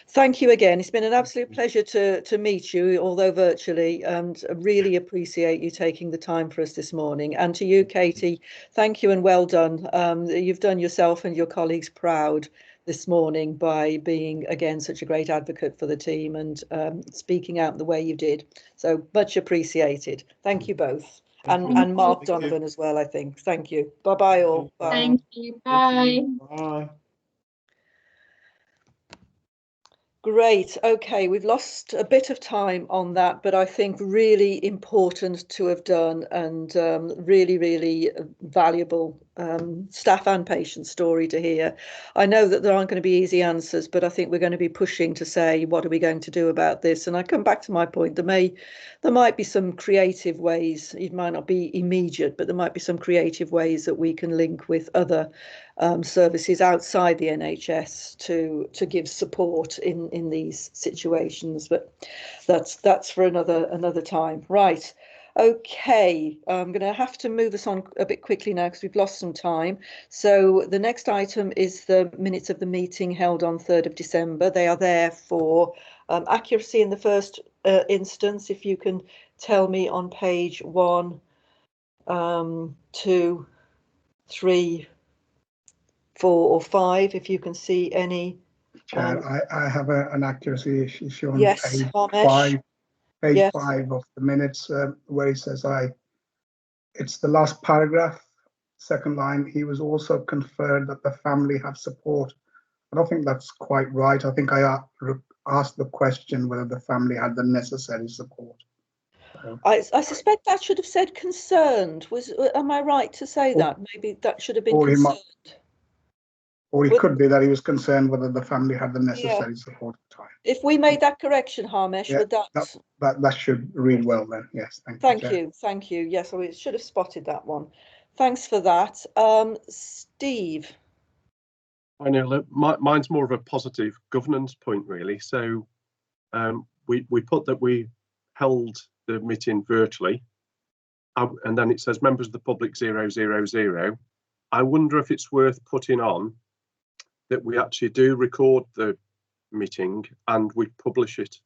thank you again. It's been an absolute pleasure to meet you, although virtually, and I really appreciate you taking the time for us this morning. And to you, Katie, thank you and well done. You've done yourself and your colleagues proud this morning by being, again, such a great advocate for the team and speaking out the way you did. So much appreciated. Thank you both. And Mark Donovan as well, I think. Thank you. Bye-bye all. Bye. Thank you. Bye. Bye. Great. Okay, we've lost a bit of time on that, but I think really important to have done, and really, really valuable staff and patient story to hear. I know that there aren't going to be easy answers, but I think we're going to be pushing to say, what are we going to do about this? And I come back to my point, there might be some creative ways. It might not be immediate, but there might be some creative ways that we can link with other services outside the NHS to give support in these situations, but that's for another time. Right. Okay, I'm going to have to move us on a bit quickly now because we've lost some time. So the next item is the minutes of the meeting held on 3rd of December. They are there for accuracy in the first instance. If you can tell me on page 1, 2, 3, 4 or 5, if you can see any. I have an accuracy issue on Yes, page Harmesh. 5, Yes. 5 of the minutes, where he says it's the last paragraph, second line. He was also conferred that the family have support. I don't think that's quite right. I think I asked the question whether the family had the necessary support. I suspect that should have said concerned. Am I right to say that? Maybe that should have been concerned. Or it could be that he was concerned whether the family had the necessary support at the time. If we made that correction, Harmesh, Yeah, would that... that should read well then, yes. Thank you. Yes, I should have spotted that one. Thanks for that. Steve. I know, mine's more of a positive governance point, really. So we put that we held the meeting virtually, and then it says members of the public 000. I wonder if it's worth putting on that we actually do record the meeting and we publish it.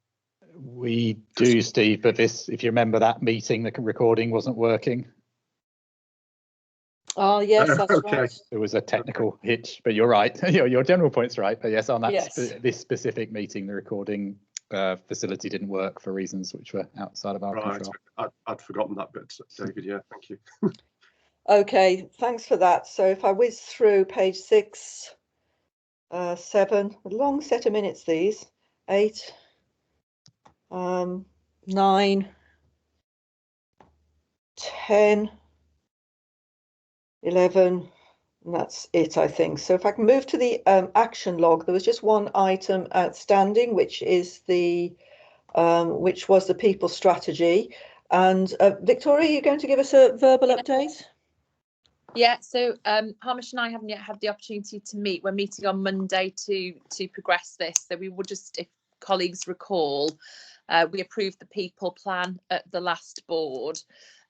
We do, Steve, but if you remember that meeting, the recording wasn't working. Oh, yes, that's right. It was a technical hitch, but you're right. Your general point's right. But yes, on that this specific meeting, the recording facility didn't work for reasons which were outside of our control. I'd forgotten that bit, David. Yeah, thank you. Okay, thanks for that. So if I whiz through page 6, 7, a long set of minutes, these 8, 9, 10, 11, and that's it, I think. So if I can move to the action log, there was just one item outstanding, which is which was the people strategy. And Victoria, you're going to give us a verbal update? Yeah, so Harmesh and I haven't yet had the opportunity to meet. We're meeting on Monday to progress this. So we will just, if colleagues recall, we approved the people plan at the last board.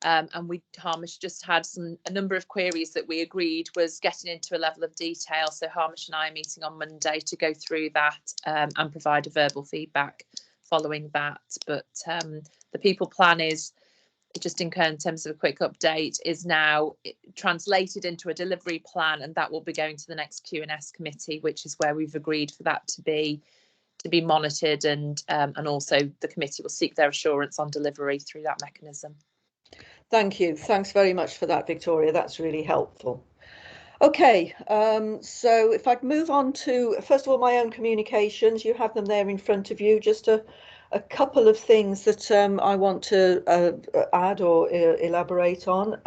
And Harmish just had a number of queries that we agreed was getting into a level of detail. So Harmish and I are meeting on Monday to go through that and provide a verbal feedback following that. But the people plan is, just in terms of a quick update, is now translated into a delivery plan, and that will be going to the next Q&S committee, which is where we've agreed for that to be monitored, and also the committee will seek their assurance on delivery through that mechanism. Thank you. Thanks very much for that, Victoria. That's really helpful. Okay, so if I'd move on to, first of all, my own communications. You have them there in front of you. Just a couple of things that I want to add or elaborate on.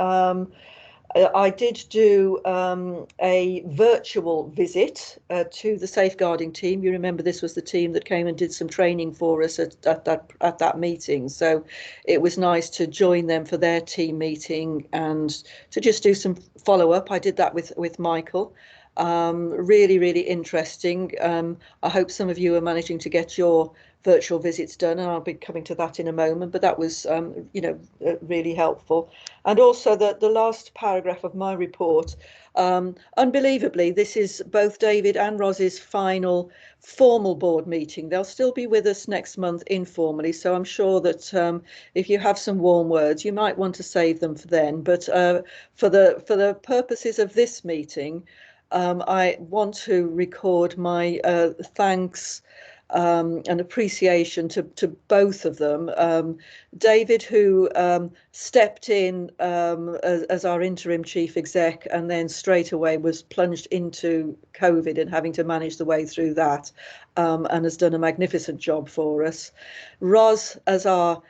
I did do a virtual visit to the safeguarding team. You remember this was the team that came and did some training for us at that meeting. So it was nice to join them for their team meeting and to just do some follow-up. I did that with Michael. Really, really interesting. I hope some of you are managing to get your virtual visits done, and I'll be coming to that in a moment, but that was really helpful. And also the last paragraph of my report, unbelievably, this is both David and Ros's final formal board meeting. They'll still be with us next month informally, so I'm sure that if you have some warm words, you might want to save them for then. But for the purposes of this meeting, I want to record my thanks and appreciation to both of them. David, who stepped in as our interim chief exec and then straight away was plunged into COVID and having to manage the way through that, and has done a magnificent job for us. Ros, as our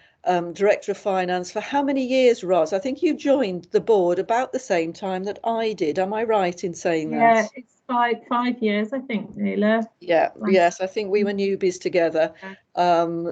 Director of Finance, for how many years, Ros? I think you joined the board about the same time that I did. Am I right in saying that? Yeah, it's 5 years, I think, Nuala. Yeah, yes, I think we were newbies together. And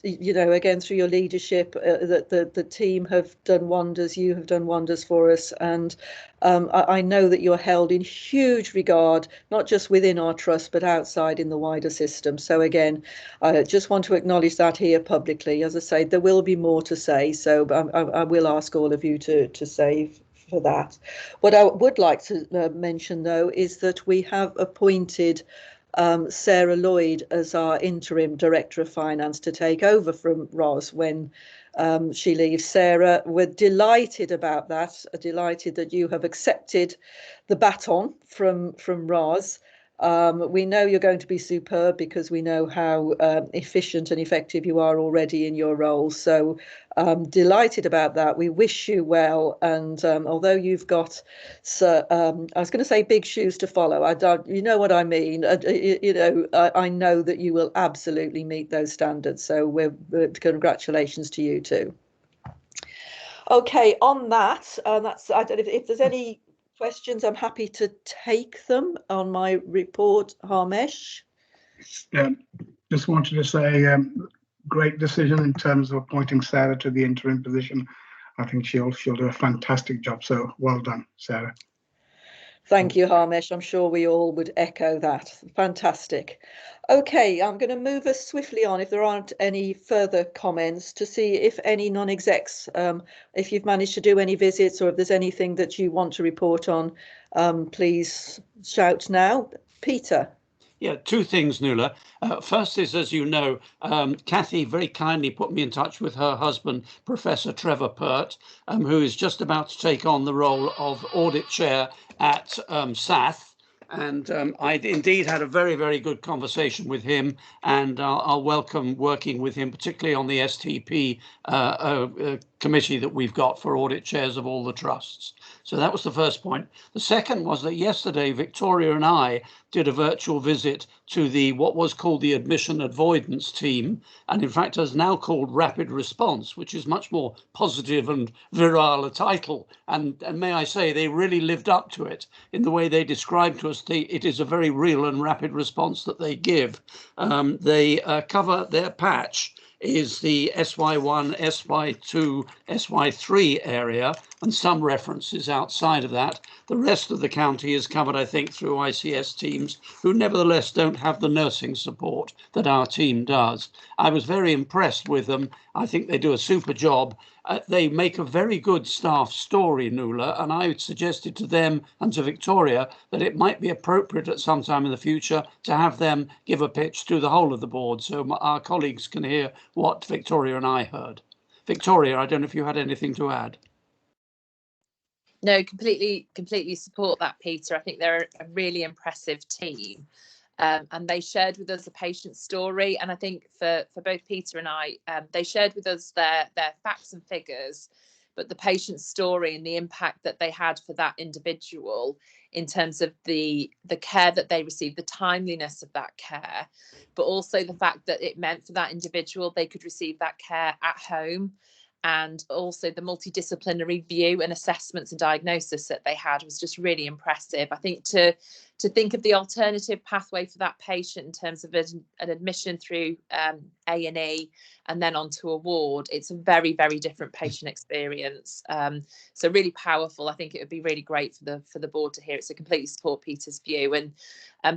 you know, again, through your leadership, the team have done wonders. You have done wonders for us, and I know that you're held in huge regard, not just within our trust, but outside in the wider system. So again, I just want to acknowledge that here publicly. As I say, there will be more to say, so I will ask all of you to save for that. What I would like to mention, though, is that we have appointed Sarah Lloyd as our interim Director of Finance to take over from Ros when she leaves. Sarah, we're delighted about that, delighted that you have accepted the baton from Ros. We know you're going to be superb because we know how efficient and effective you are already in your role. So delighted about that. We wish you well. And although you've got, I was going to say big shoes to follow. You know what I mean. I know that you will absolutely meet those standards. So congratulations to you too. Okay, on that, I don't know if there's any questions, I'm happy to take them on my report. Harmesh? Just wanted to say great decision in terms of appointing Sarah to the interim position. I think she'll do a fantastic job, so well done, Sarah. Thank you, Harmesh. I'm sure we all would echo that. Fantastic. Okay, I'm going to move us swiftly on if there aren't any further comments to see if any non-execs, if you've managed to do any visits or if there's anything that you want to report on, please shout now. Peter. Yeah, two things, Nuala. First is, as you know, Kathy very kindly put me in touch with her husband, Professor Trevor Pert, who is just about to take on the role of audit chair at SATH. And I indeed had a very, very good conversation with him, and I'll welcome working with him, particularly on the STP committee that we've got for audit chairs of all the trusts. So that was the first point. The second was that yesterday, Victoria and I did a virtual visit to what was called the admission avoidance team, and in fact is now called Rapid Response, which is much more positive and virile a title. And may I say, they really lived up to it in the way they described to us. It is a very real and rapid response that they give. They cover their patch is the SY1, SY2, SY3 area, and some references outside of that. The rest of the county is covered, I think, through ICS teams, who nevertheless don't have the nursing support that our team does. I was very impressed with them. I think they do a super job. they make a very good staff story, Nuala, and I suggested to them and to Victoria that it might be appropriate at some time in the future to have them give a pitch to the whole of the board, so our colleagues can hear what Victoria and I heard. Victoria, I don't know if you had anything to add. No, completely support that, Peter. I think they're a really impressive team. And they shared with us a patient story. And I think for both Peter and I, they shared with us their facts and figures, but the patient story and the impact that they had for that individual in terms of the care that they received, the timeliness of that care, but also the fact that it meant for that individual they could receive that care at home. And also the multidisciplinary view and assessments and diagnosis that they had was just really impressive. I think to think of the alternative pathway for that patient in terms of an admission through A&E and then onto a ward, it's a very, very different patient experience. So really powerful. I think it would be really great for the board to hear it. So completely support Peter's view. And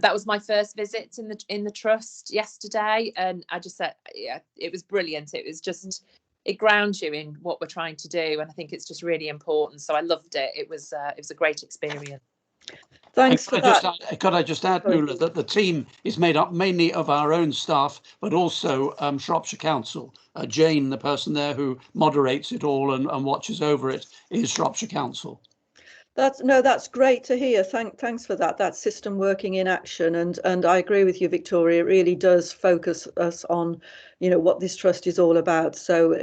that was my first visit in the trust yesterday, and I just said, yeah, it was brilliant. It was just, it grounds you in what we're trying to do, and I think it's just really important. So I loved it. It was a great experience. Thanks for that. Could I just add, Nuala, that the team is made up mainly of our own staff, but also Shropshire Council. Jane, the person there who moderates it all and watches over it, is Shropshire Council. That's great to hear. Thanks for that. That system working in action, and I agree with you, Victoria. It really does focus us on, what this trust is all about. So,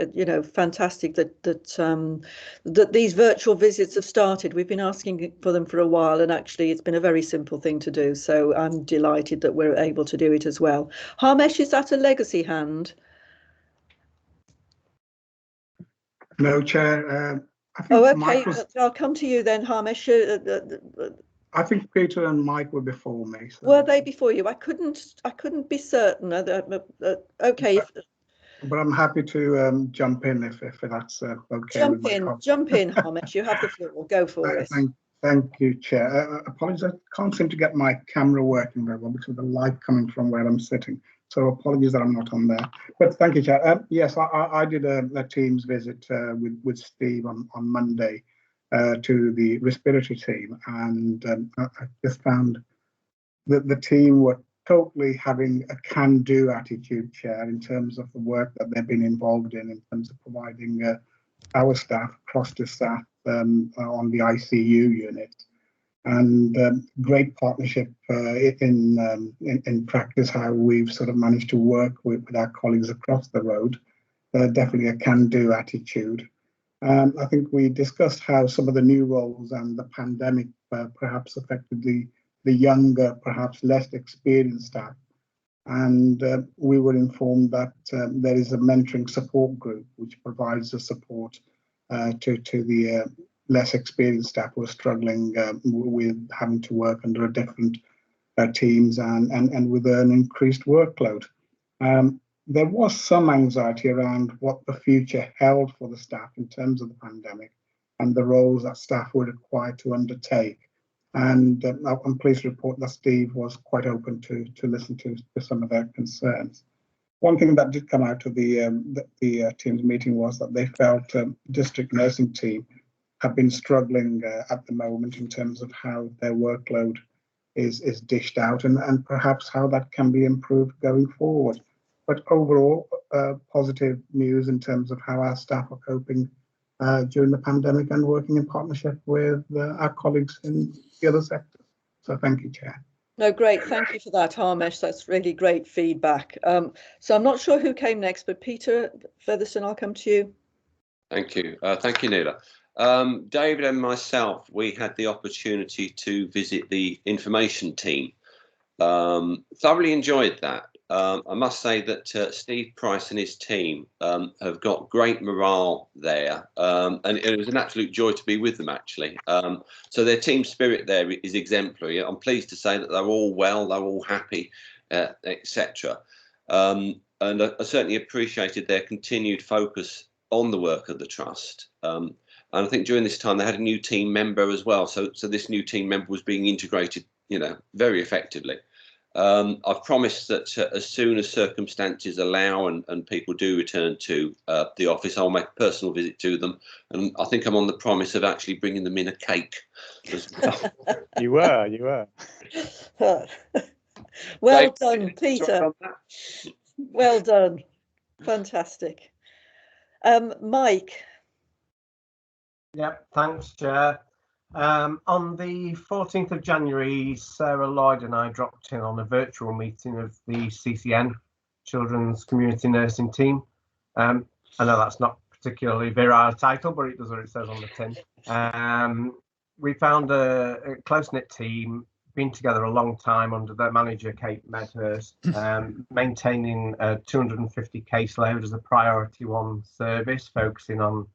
fantastic that these virtual visits have started. We've been asking for them for a while, and actually, it's been a very simple thing to do. So I'm delighted that we're able to do it as well. Harmesh, is that a legacy hand? No, Chair. I think okay. I'll come to you then, Harmesh. I think Peter and Mike were before me. So. Were they before you? I couldn't be certain. Okay. But I'm happy to jump in if that's okay. Jump in, Harmesh. You have the floor. Go for it. Thank you, Chair. Apologies, I can't seem to get my camera working very well because of the light coming from where I'm sitting. So apologies that I'm not on there. But thank you, Chair. Yes, I did a Teams visit with Steve on Monday to the respiratory team, and I just found that the team were totally having a can-do attitude, Chair, in terms of the work that they've been involved in terms of providing our staff, cluster staff on the ICU unit, and great partnership in practice, how we've sort of managed to work with our colleagues across the road. Definitely a can-do attitude. I think we discussed how some of the new roles and the pandemic perhaps affected the younger, perhaps less experienced staff. And we were informed that there is a mentoring support group which provides the support to the less experienced staff who are struggling with having to work under different teams and with an increased workload. There was some anxiety around what the future held for the staff in terms of the pandemic and the roles that staff were required to undertake. And I'm pleased to report that Steve was quite open to listen to some of their concerns. One thing that did come out of the team's meeting was that they felt district nursing team have been struggling at the moment in terms of how their workload is dished out and perhaps how that can be improved going forward. But overall, positive news in terms of how our staff are coping during the pandemic and working in partnership with our colleagues in the other sectors. So thank you, Chair. No, great. Thank you for that, Harmesh. That's really great feedback. So I'm not sure who came next, but Peter Featherstone, I'll come to you. Thank you. Thank you, Nuala. David and myself, we had the opportunity to visit the information team. Thoroughly enjoyed that. I must say that Steve Price and his team have got great morale there, and it was an absolute joy to be with them, actually. So their team spirit there is exemplary. I'm pleased to say that they're all well, they're all happy, etc. And I certainly appreciated their continued focus on the work of the trust. And I think during this time they had a new team member as well. So this new team member was being integrated, very effectively. I've promised that as soon as circumstances allow and people do return to the office, I'll make a personal visit to them. And I think I'm on the promise of actually bringing them in a cake as well. You were. Well done, Peter. Well done. Fantastic. Mike. Yeah, thanks, Chair. On the 14th of January, Sarah Lloyd and I dropped in on a virtual meeting of the CCN, Children's Community Nursing Team. I know that's not particularly virile title, but it does what it says on the tin. We found a close-knit team, been together a long time under their manager, Kate Medhurst, maintaining a 250 caseload as a priority one service, focusing on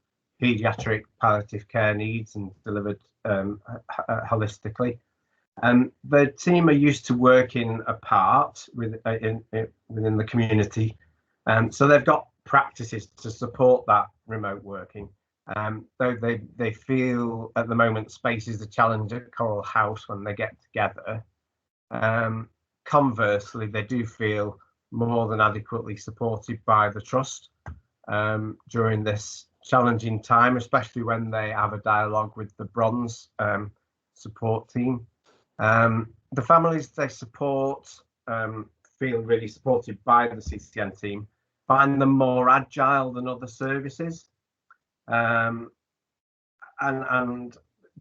paediatric palliative care needs and delivered holistically. The team are used to working apart within the community, so they've got practices to support that remote working. Though they feel at the moment space is a challenge at Coral House when they get together. Conversely, they do feel more than adequately supported by the Trust during this challenging time, especially when they have a dialogue with the Bronze support team. The families they support feel really supported by the CCN team, find them more agile than other services. And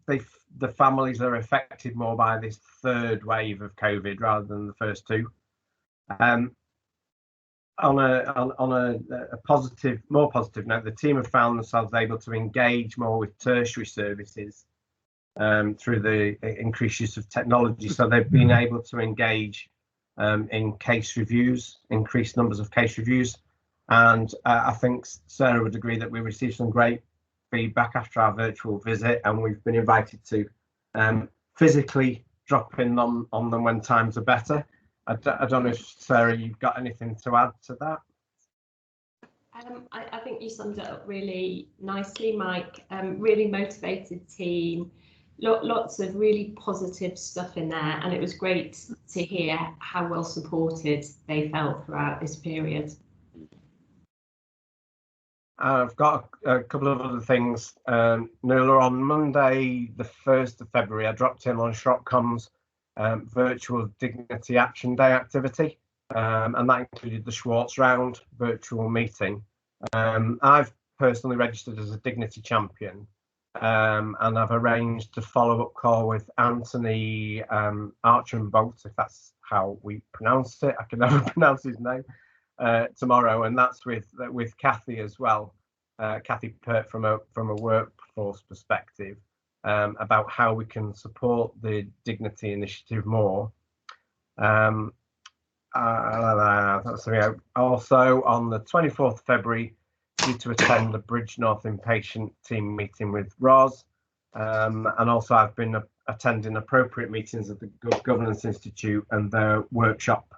the families are affected more by this third wave of COVID rather than the first two. On a more positive note, the team have found themselves able to engage more with tertiary services through the increased use of technology. So they've been able to engage in case reviews, increased numbers of case reviews. And I think Sarah would agree that we received some great feedback after our virtual visit, and we've been invited to physically drop in on them when times are better. I don't know if, Sarah, you've got anything to add to that? I think you summed it up really nicely, Mike. Really motivated team, lots of really positive stuff in there, and it was great to hear how well supported they felt throughout this period. I've got a couple of other things. Nuala, on Monday, the 1st of February, I dropped in on Shropcom's virtual Dignity Action Day activity, and that included the Schwartz Round virtual meeting. I've personally registered as a Dignity Champion, and I've arranged a follow-up call with Anthony Archambault, if that's how we pronounce it. I can never pronounce his name. Tomorrow, and that's with Kathy as well, Kathy Pert from a workforce perspective, about how we can support the Dignity Initiative more. Also on the 24th of February, due to attend the Bridgnorth Inpatient Team meeting with Roz, and also I've been attending appropriate meetings at the Good Governance Institute and their workshop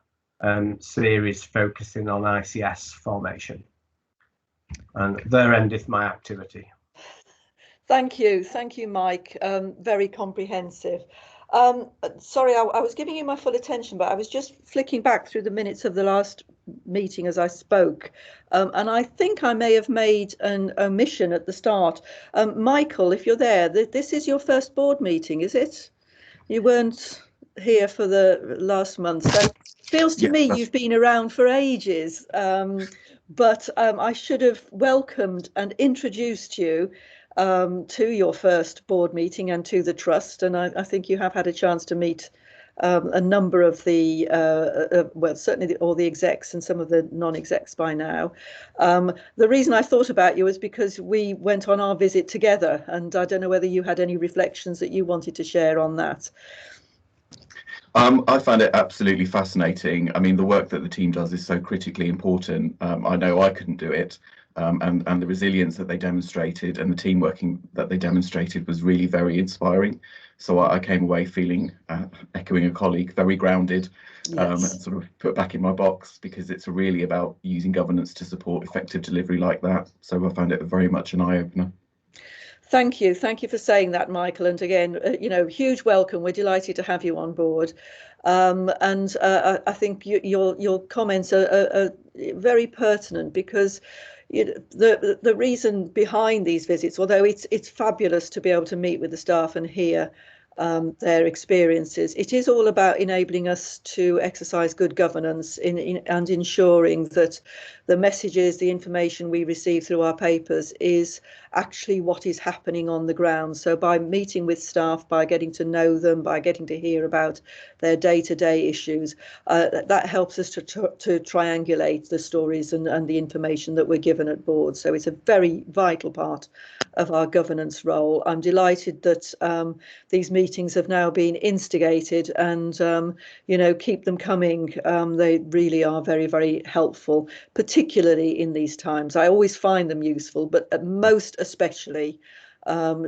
series focusing on ICS formation. And there endeth my activity. Thank you, Mike. Very comprehensive. Sorry, I was giving you my full attention, but I was just flicking back through the minutes of the last meeting as I spoke, and I think I may have made an omission at the start. Michael, if you're there, this is your first board meeting, is it? You weren't here for the last month, so feels to me you've been around for ages, but I should have welcomed and introduced you to your first board meeting and to the Trust, and I think you have had a chance to meet a number of the, well, certainly all the execs and some of the non-execs by now. The reason I thought about you is because we went on our visit together, and I don't know whether you had any reflections that you wanted to share on that. I found it absolutely fascinating. I mean, the work that the team does is so critically important. I know I couldn't do it, and the resilience that they demonstrated and the team working that they demonstrated was really very inspiring. So I came away feeling, echoing a colleague, very grounded, and sort of put back in my box, because it's really about using governance to support effective delivery like that. So I found it very much an eye-opener. Thank you for saying that, Michael. And again, huge welcome. We're delighted to have you on board. I think your comments are very pertinent, because the reason behind these visits, although it's fabulous to be able to meet with the staff and hear their experiences, it is all about enabling us to exercise good governance and ensuring that the messages, the information we receive through our papers is actually what is happening on the ground. So by meeting with staff, by getting to know them, by getting to hear about their day-to-day issues, that helps us to triangulate the stories and the information that we're given at board. So it's a very vital part of our governance role. I'm delighted that these meetings have now been instigated, and keep them coming. They really are very, very helpful, particularly in these times. I always find them useful, but most especially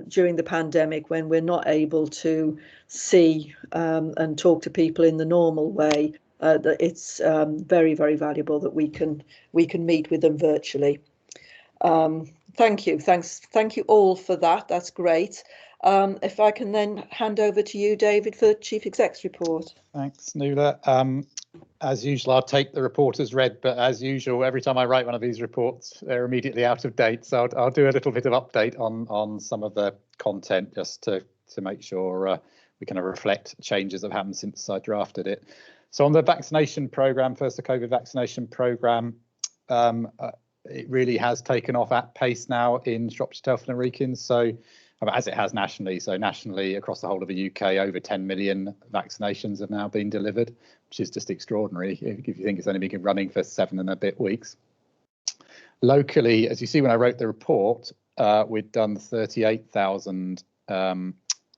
during the pandemic, when we're not able to see and talk to people in the normal way. That it's very, very valuable that we can meet with them virtually. Thank you. Thank you all for that. That's great. If I can then hand over to you, David, for the Chief Exec's report. Thanks, Nuala. As usual, I'll take the report as read, but as usual, every time I write one of these reports, they're immediately out of date. So I'll do a little bit of update on some of the content, just to make sure we kind of reflect changes that have happened since I drafted it. So on the vaccination programme, first the COVID vaccination programme, it really has taken off at pace now in Shropshire, Telford and Wrekin. So as it has nationally, so nationally across the whole of the UK, over 10 million vaccinations have now been delivered, which is just extraordinary if you think it's only been running for 7 and a bit weeks. Locally, as you see when I wrote the report, we'd done 38,000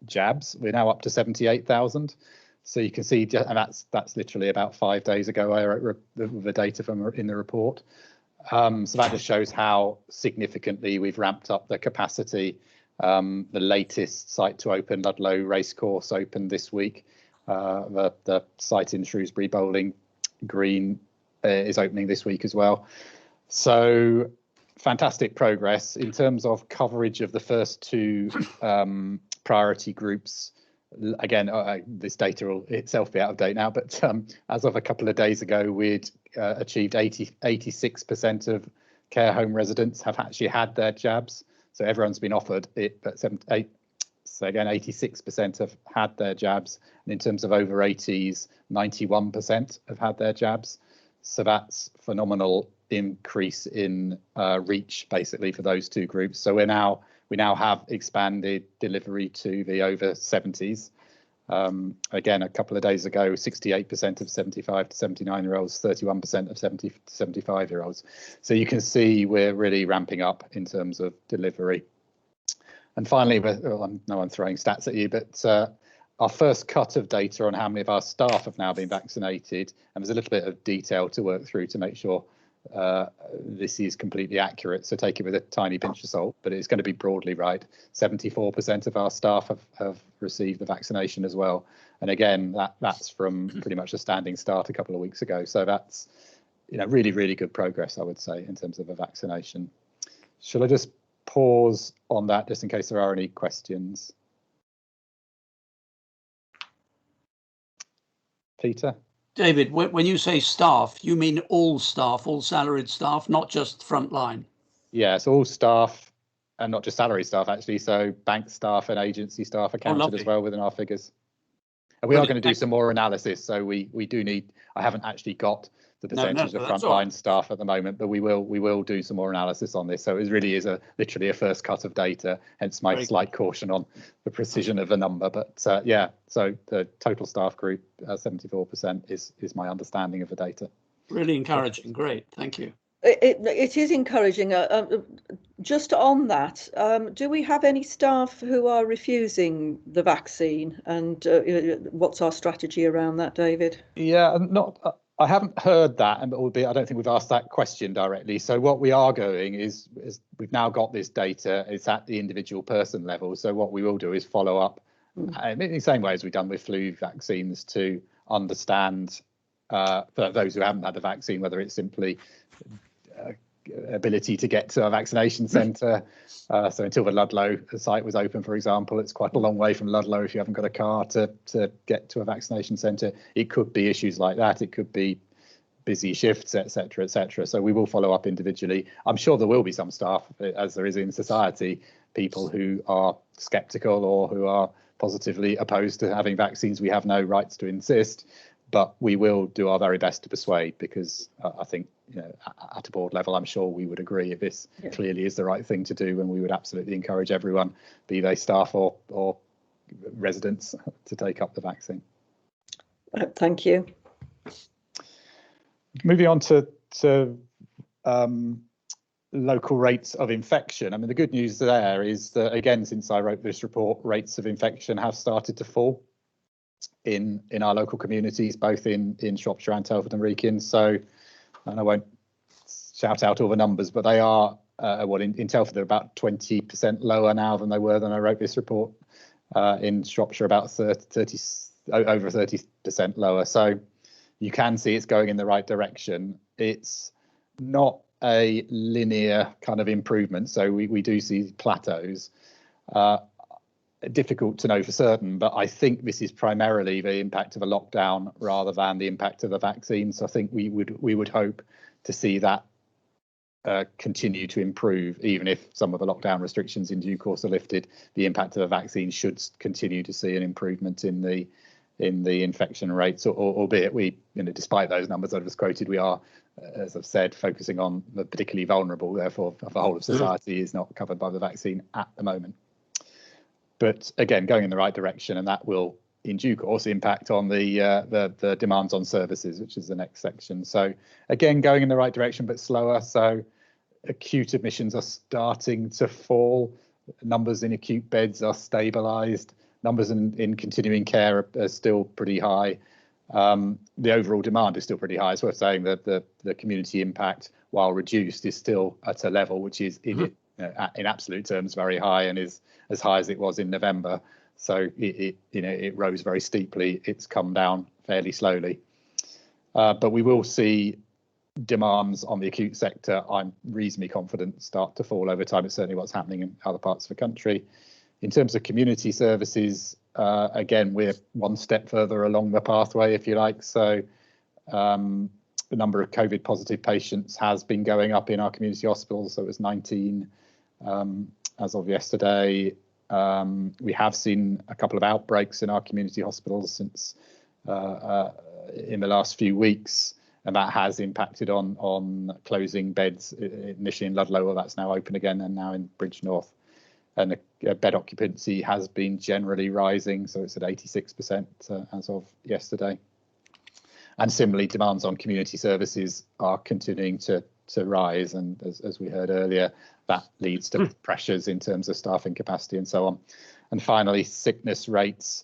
jabs. We're now up to 78,000. So you can see, and that's literally about 5 days ago I wrote the data in the report. So that just shows how significantly we've ramped up the capacity. The latest site to open, Ludlow Racecourse, opened this week. The site in Shrewsbury Bowling Green is opening this week as well. So fantastic progress in terms of coverage of the first 2 priority groups. Again, this data will itself be out of date now, but as of a couple of days ago, we'd achieved 86% of care home residents have actually had their jabs. So everyone's been offered it, but 86% have had their jabs. And in terms of over 80s, 91% have had their jabs. So that's phenomenal increase in reach, basically, for those 2 groups. So we now have expanded delivery to the over 70s. Again, a couple of days ago, 68% of 75 to 79-year-olds, 31% of 70 to 75-year-olds. So you can see we're really ramping up in terms of delivery. And finally, I'm throwing stats at you, but our first cut of data on how many of our staff have now been vaccinated, and there's a little bit of detail to work through to make sure this is completely accurate, so take it with a tiny pinch of salt, but it's going to be broadly right. 74% of our staff have received the vaccination as well, and again that's from pretty much a standing start a couple of weeks ago. So that's really, really good progress, I would say, in terms of a vaccination. Shall I just pause on that just in case there are any questions? Peter? David, when you say staff, you mean all staff, all salaried staff, not just frontline? Yeah, so all staff, and not just salary staff, actually. So bank staff and agency staff are counted as well within our figures. And we are going to do some more analysis. So we do need, I haven't actually got the percentage of frontline staff at the moment, but we will do some more analysis on this. So it really is literally a first cut of data, hence my slight caution on the precision of the number. But yeah, so the total staff group, 74% is my understanding of the data. Really encouraging. Great. Thank you. It is encouraging. Just on that, do we have any staff who are refusing the vaccine, and what's our strategy around that, David? Yeah, I haven't heard that, and albeit I don't think we've asked that question directly. So what we are going is we've now got this data. It's at the individual person level. So what we will do is follow up in the same way as we've done with flu vaccines to understand for those who haven't had the vaccine, whether it's simply ability to get to a vaccination centre. So until the Ludlow site was open, for example, it's quite a long way from Ludlow if you haven't got a car to get to a vaccination centre. It could be issues like that. It could be busy shifts, etc., etc. So we will follow up individually. I'm sure there will be some staff, as there is in society, people who are sceptical or who are positively opposed to having vaccines. We have no rights to insist, but we will do our very best to persuade, because I think, you know, at a board level, I'm sure we would agree if this clearly is the right thing to do, and we would absolutely encourage everyone, be they staff or residents, to take up the vaccine. Thank you. Moving on to local rates of infection. I mean, the good news there is that, again, since I wrote this report, rates of infection have started to fall in our local communities, both in Shropshire and Telford and Wrekin. So, and I won't shout out all the numbers, but they are, in Telford, they're about 20% lower now than they were when I wrote this report. In Shropshire, about over 30% lower. So you can see it's going in the right direction. It's not a linear kind of improvement, so we do see plateaus. Difficult to know for certain, but I think this is primarily the impact of a lockdown rather than the impact of the vaccine. So I think we would hope to see that continue to improve, even if some of the lockdown restrictions in due course are lifted. The impact of the vaccine should continue to see an improvement in the infection rates, albeit we, you know, despite those numbers I've just quoted, we are, as I've said, focusing on the particularly vulnerable. Therefore, the whole of society is not covered by the vaccine at the moment. But again, going in the right direction, and that will, in due course, impact on the demands on services, which is the next section. So again, going in the right direction, but slower. So acute admissions are starting to fall. Numbers in acute beds are stabilised. Numbers in continuing care are still pretty high. The overall demand is still pretty high. It's worth saying that the community impact, while reduced, is still at a level which is in absolute terms very high, and is as high as it was in November. So it rose very steeply. It's come down fairly slowly, but we will see demands on the acute sector, I'm reasonably confident, start to fall over time. It's certainly what's happening in other parts of the country. In terms of community services, again, we're one step further along the pathway, if you like. So the number of COVID positive patients has been going up in our community hospitals. So it was 19 as of yesterday. We have seen a couple of outbreaks in our community hospitals since in the last few weeks, and that has impacted on closing beds initially in Ludlow. Well, that's now open again, and now in Bridge North. And the bed occupancy has been generally rising, so it's at 86% as of yesterday. And similarly, demands on community services are continuing to rise, and as we heard earlier, that leads to pressures in terms of staffing capacity and so on. And finally, sickness rates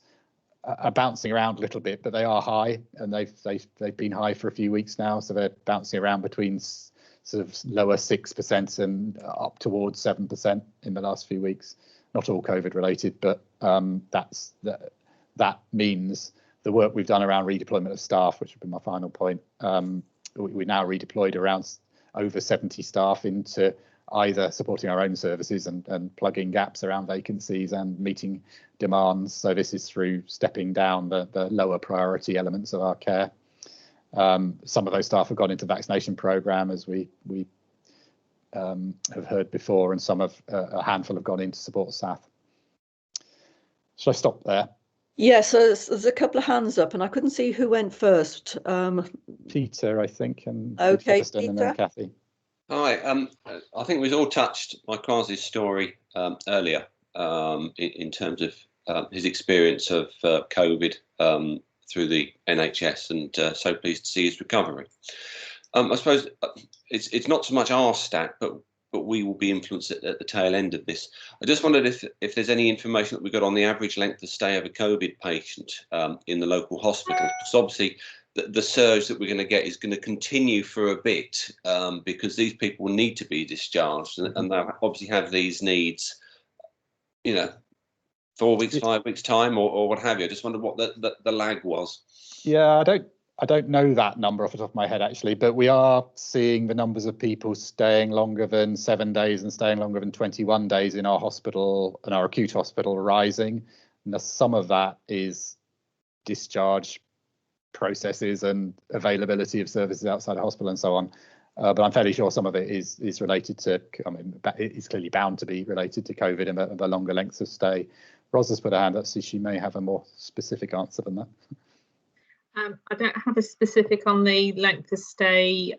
are bouncing around a little bit, but they are high, and they've been high for a few weeks now, so they're bouncing around between sort of lower 6% and up towards 7% in the last few weeks. Not all COVID related, but that means the work we've done around redeployment of staff, which would be my final point. We now redeployed around over 70 staff into either supporting our own services and plugging gaps around vacancies and meeting demands. So this is through stepping down the lower priority elements of our care. Some of those staff have gone into the vaccination programme, as we have heard before, and a handful have gone into support staff. Shall I stop there? Yes, so there's a couple of hands up, and I couldn't see who went first. Peter, I think, and okay, Peter. And then Kathy. Hi, I think we've all touched by Kwasi's story earlier in terms of his experience of COVID through the NHS, and so pleased to see his recovery. I suppose it's not so much our stat, but we will be influenced at the tail end of this. I just wondered if there's any information that we got on the average length of stay of a COVID patient in the local hospital. Because obviously the surge that we're going to get is going to continue for a bit because these people need to be discharged, and they obviously have these needs, 4 weeks, 5 weeks time, or what have you. I just wondered what the lag was. Yeah, I don't know that number off the top of my head, actually, but we are seeing the numbers of people staying longer than 7 days and staying longer than 21 days in our hospital and our acute hospital rising. And some of that is discharge processes and availability of services outside the hospital and so on. But I'm fairly sure some of it is related to, I mean, it's clearly bound to be related to COVID and the longer lengths of stay. Ros has put her hand up, so she may have a more specific answer than that. I don't have a specific on the length of stay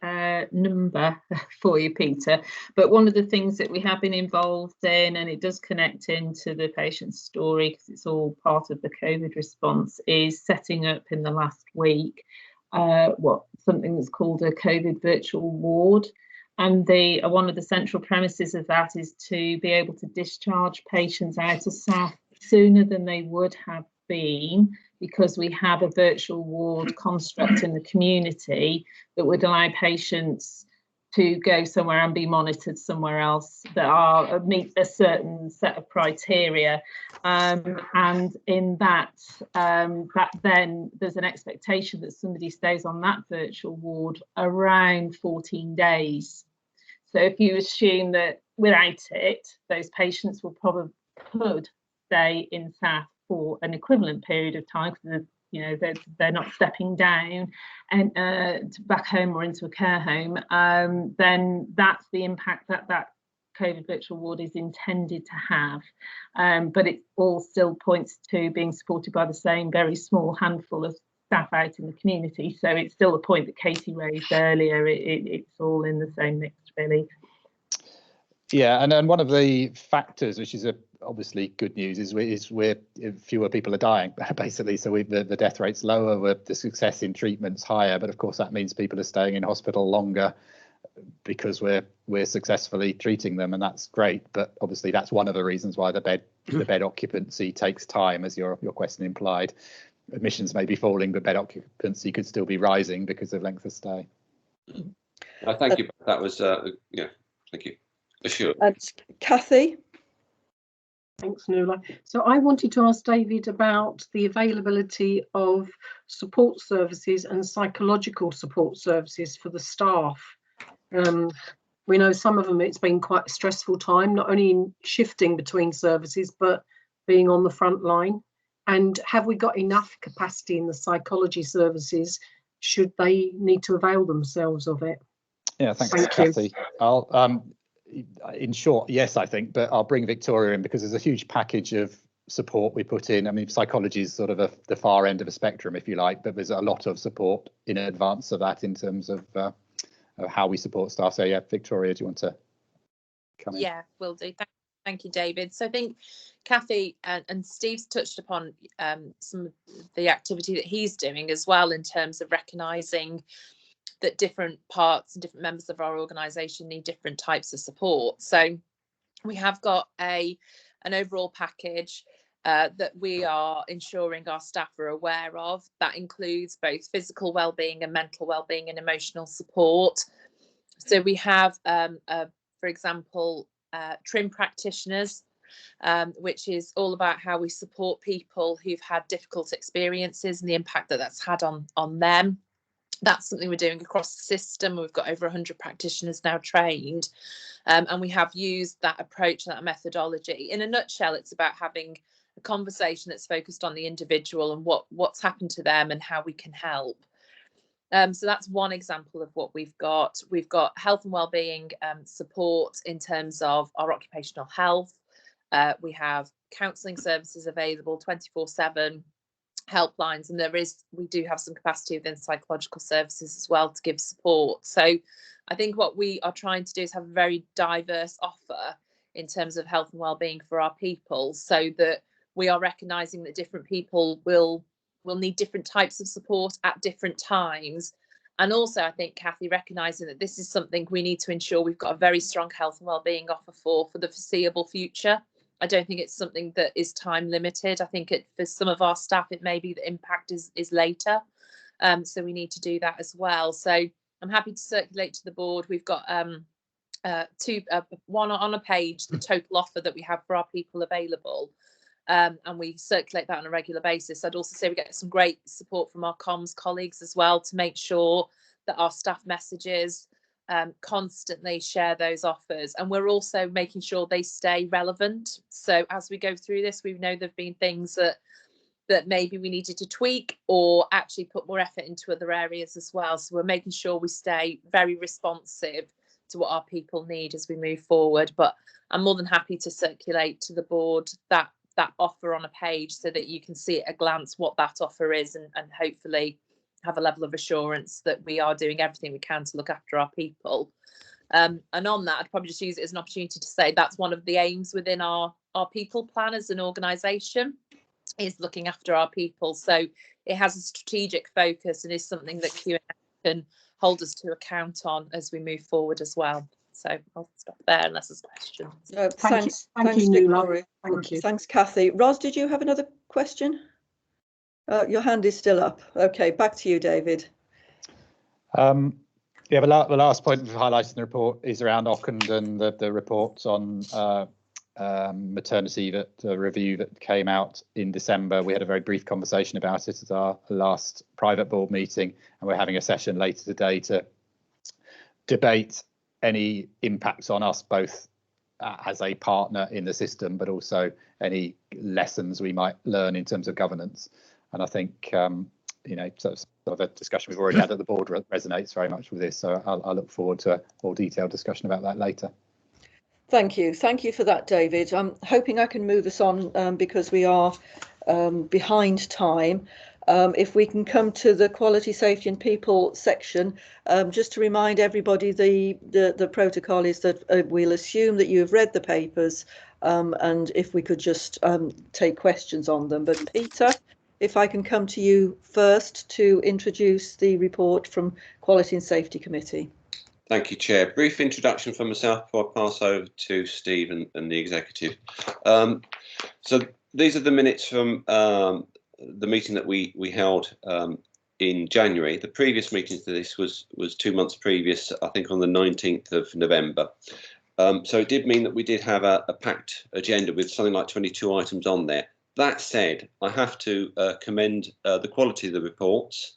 number for you, Peter, but one of the things that we have been involved in, and it does connect into the patient's story because it's all part of the COVID response, is setting up in the last week something that's called a COVID virtual ward. And one of the central premises of that is to be able to discharge patients out of SAF sooner than they would have been, because we have a virtual ward construct in the community that would allow patients to go somewhere and be monitored somewhere else that meet a certain set of criteria. And in that, then there's an expectation that somebody stays on that virtual ward around 14 days. So if you assume that without it, those patients could stay in SAF for an equivalent period of time, because they're not stepping down and back home or into a care home, then that's the impact that COVID virtual ward is intended to have. But it all still points to being supported by the same very small handful of staff out in the community. So it's still a point that Katie raised earlier. It's all in the same mix, really. Yeah, and one of the factors, which is obviously good news, is fewer people are dying, basically. So the death rate's lower, the success in treatment's higher, but of course that means people are staying in hospital longer because we're successfully treating them, and that's great. But obviously that's one of the reasons why the bed occupancy takes time, as your question implied. Admissions may be falling, but bed occupancy could still be rising because of length of stay. Thank you. That was thank you. Sure. And Kathy. Thanks, Nuala. So I wanted to ask David about the availability of support services and psychological support services for the staff. We know some of them, it's been quite a stressful time, not only in shifting between services, but being on the front line. And have we got enough capacity in the psychology services should they need to avail themselves of it? Yeah, thanks, Kathy. I'll in short, yes, I think, but I'll bring Victoria in because there's a huge package of support we put in. I mean, psychology is sort of the far end of a spectrum, if you like, but there's a lot of support in advance of that in terms of how we support staff. So yeah, Victoria, do you want to come in? Yeah, will do. Thank you, David. So I think Kathy and Steve's touched upon some of the activity that he's doing as well, in terms of recognising that different parts and different members of our organisation need different types of support. So we have got an overall package that we are ensuring our staff are aware of. That includes both physical wellbeing and mental wellbeing and emotional support. So we have, for example, Trim practitioners, which is all about how we support people who've had difficult experiences and the impact that that's had on them. That's something we're doing across the system. We've got over 100 practitioners now trained, and we have used that approach, that methodology. In a nutshell, it's about having a conversation that's focused on the individual and what's happened to them and how we can help. So that's one example of what we've got. We've got health and wellbeing support in terms of our occupational health. We have counselling services available 24/7. Helplines, and we do have some capacity within psychological services as well to give support. So I think what we are trying to do is have a very diverse offer in terms of health and wellbeing for our people, so that we are recognizing that different people will need different types of support at different times. And also, I think, Kathy, recognizing that this is something we need to ensure we've got a very strong health and wellbeing offer for the foreseeable future. I don't think it's something that is time limited. I think for some of our staff, it may be the impact is later. So we need to do that as well. So I'm happy to circulate to the board. We've got one on a page, the total offer that we have for our people available. and we circulate that on a regular basis. I'd also say we get some great support from our comms colleagues as well to make sure that our staff messages constantly share those offers, and we're also making sure they stay relevant. So as we go through this, we know there've been things that maybe we needed to tweak or actually put more effort into other areas as well. So we're making sure we stay very responsive to what our people need as we move forward. But I'm more than happy to circulate to the board that offer on a page so that you can see at a glance what that offer is, and hopefully have a level of assurance that we are doing everything we can to look after our people. And on that, I'd probably just use it as an opportunity to say that's one of the aims within our people plan as an organisation, is looking after our people. So it has a strategic focus and is something that Q&A can hold us to account on as we move forward as well. So I'll stop there unless there's questions. Thanks, you, Victoria. Thank you. Thanks, Kathy. Ros, did you have another question? Your hand is still up. Okay, back to you, David. Yeah, the last point we've highlighted in the report is around Auckland and the reports on maternity, that review that came out in December. We had a very brief conversation about it at our last private board meeting, and we're having a session later today to debate any impacts on us both as a partner in the system, but also any lessons we might learn in terms of governance. And I think sort of a discussion we've already had at the board resonates very much with this, so I'll look forward to a more detailed discussion about that later. Thank you for that, David. I'm hoping I can move us on because we are behind time. If we can come to the quality, safety and people section, just to remind everybody, the protocol is that we'll assume that you have read the papers, and if we could just take questions on them. But Peter, if I can come to you first to introduce the report from Quality and Safety Committee. Thank you, Chair. Brief introduction from myself before I pass over to Steve and the executive. So these are the minutes from the meeting that we held in January. The previous meeting to this was 2 months previous, I think on the 19th of November. So it did mean that we did have a packed agenda with something like 22 items on there. That said, I have to commend the quality of the reports.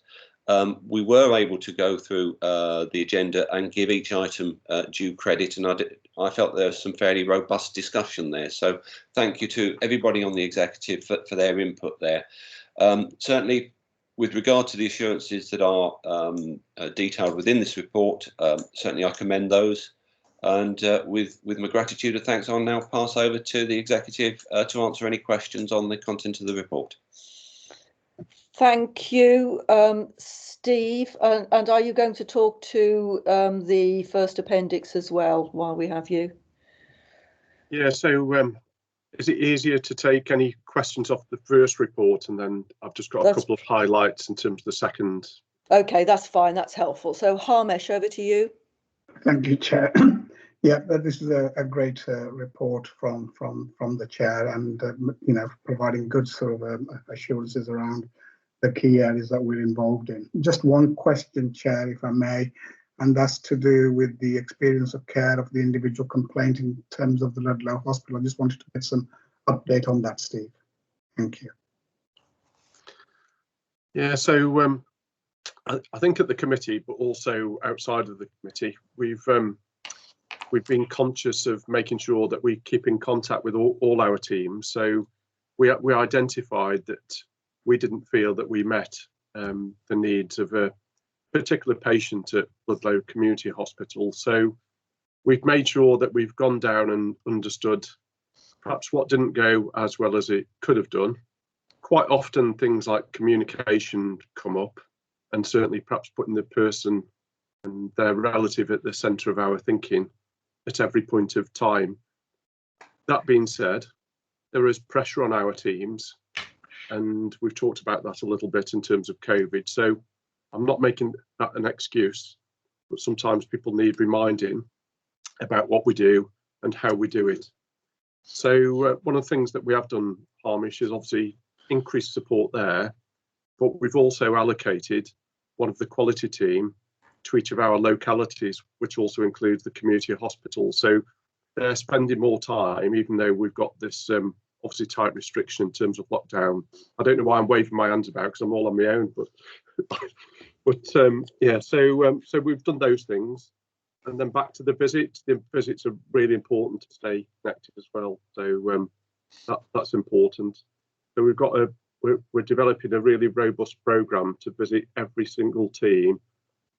We were able to go through the agenda and give each item due credit, and I felt there was some fairly robust discussion there. So thank you to everybody on the executive for their input there. Certainly, with regard to the assurances that are detailed within this report, certainly I commend those. And with my gratitude and thanks, I'll now pass over to the executive to answer any questions on the content of the report. Thank you, Steve. And are you going to talk to the first appendix as well while we have you? Yeah, so is it easier to take any questions off the first report, and then I've just got a couple of highlights in terms of the second? Okay, that's fine. That's helpful. So Harmesh, over to you. Thank you, Chair. Yeah, this is a great report from the Chair, and providing good sort of assurances around the key areas that we're involved in. Just one question, Chair, if I may, and that's to do with the experience of care of the individual complaint in terms of the Ludlow Hospital. I just wanted to get some update on that, Steve. Thank you. Yeah, so I think at the committee, but also outside of the committee, we've been conscious of making sure that we keep in contact with all our teams. So we identified that we didn't feel that we met the needs of a particular patient at Ludlow Community Hospital. So we've made sure that we've gone down and understood perhaps what didn't go as well as it could have done. Quite often things like communication come up, and certainly perhaps putting the person and their relative at the centre of our thinking at every point of time. That being said, there is pressure on our teams, and we've talked about that a little bit in terms of COVID. So I'm not making that an excuse, but sometimes people need reminding about what we do and how we do it. So one of the things that we have done, Harmish, is obviously increased support there, but we've also allocated one of the quality team to each of our localities, which also includes the community hospital. So they're spending more time, even though we've got this obviously tight restriction in terms of lockdown. I don't know why I'm waving my hands about because I'm all on my own, but yeah, so we've done those things. And then back to the visits. The visits are really important to stay connected as well. So that's important. So we're developing a really robust programme to visit every single team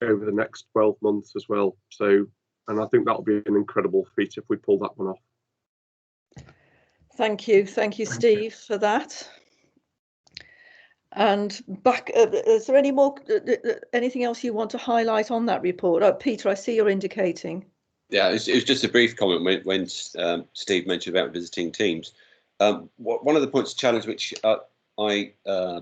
over the next 12 months as well. So, and I think that'll be an incredible feat if we pull that one off. Thank you, Steve, for that. And back, is there anything else you want to highlight on that report? Peter, I see you're indicating. Yeah, it was just a brief comment when Steve mentioned about visiting teams. One of the points of challenge which I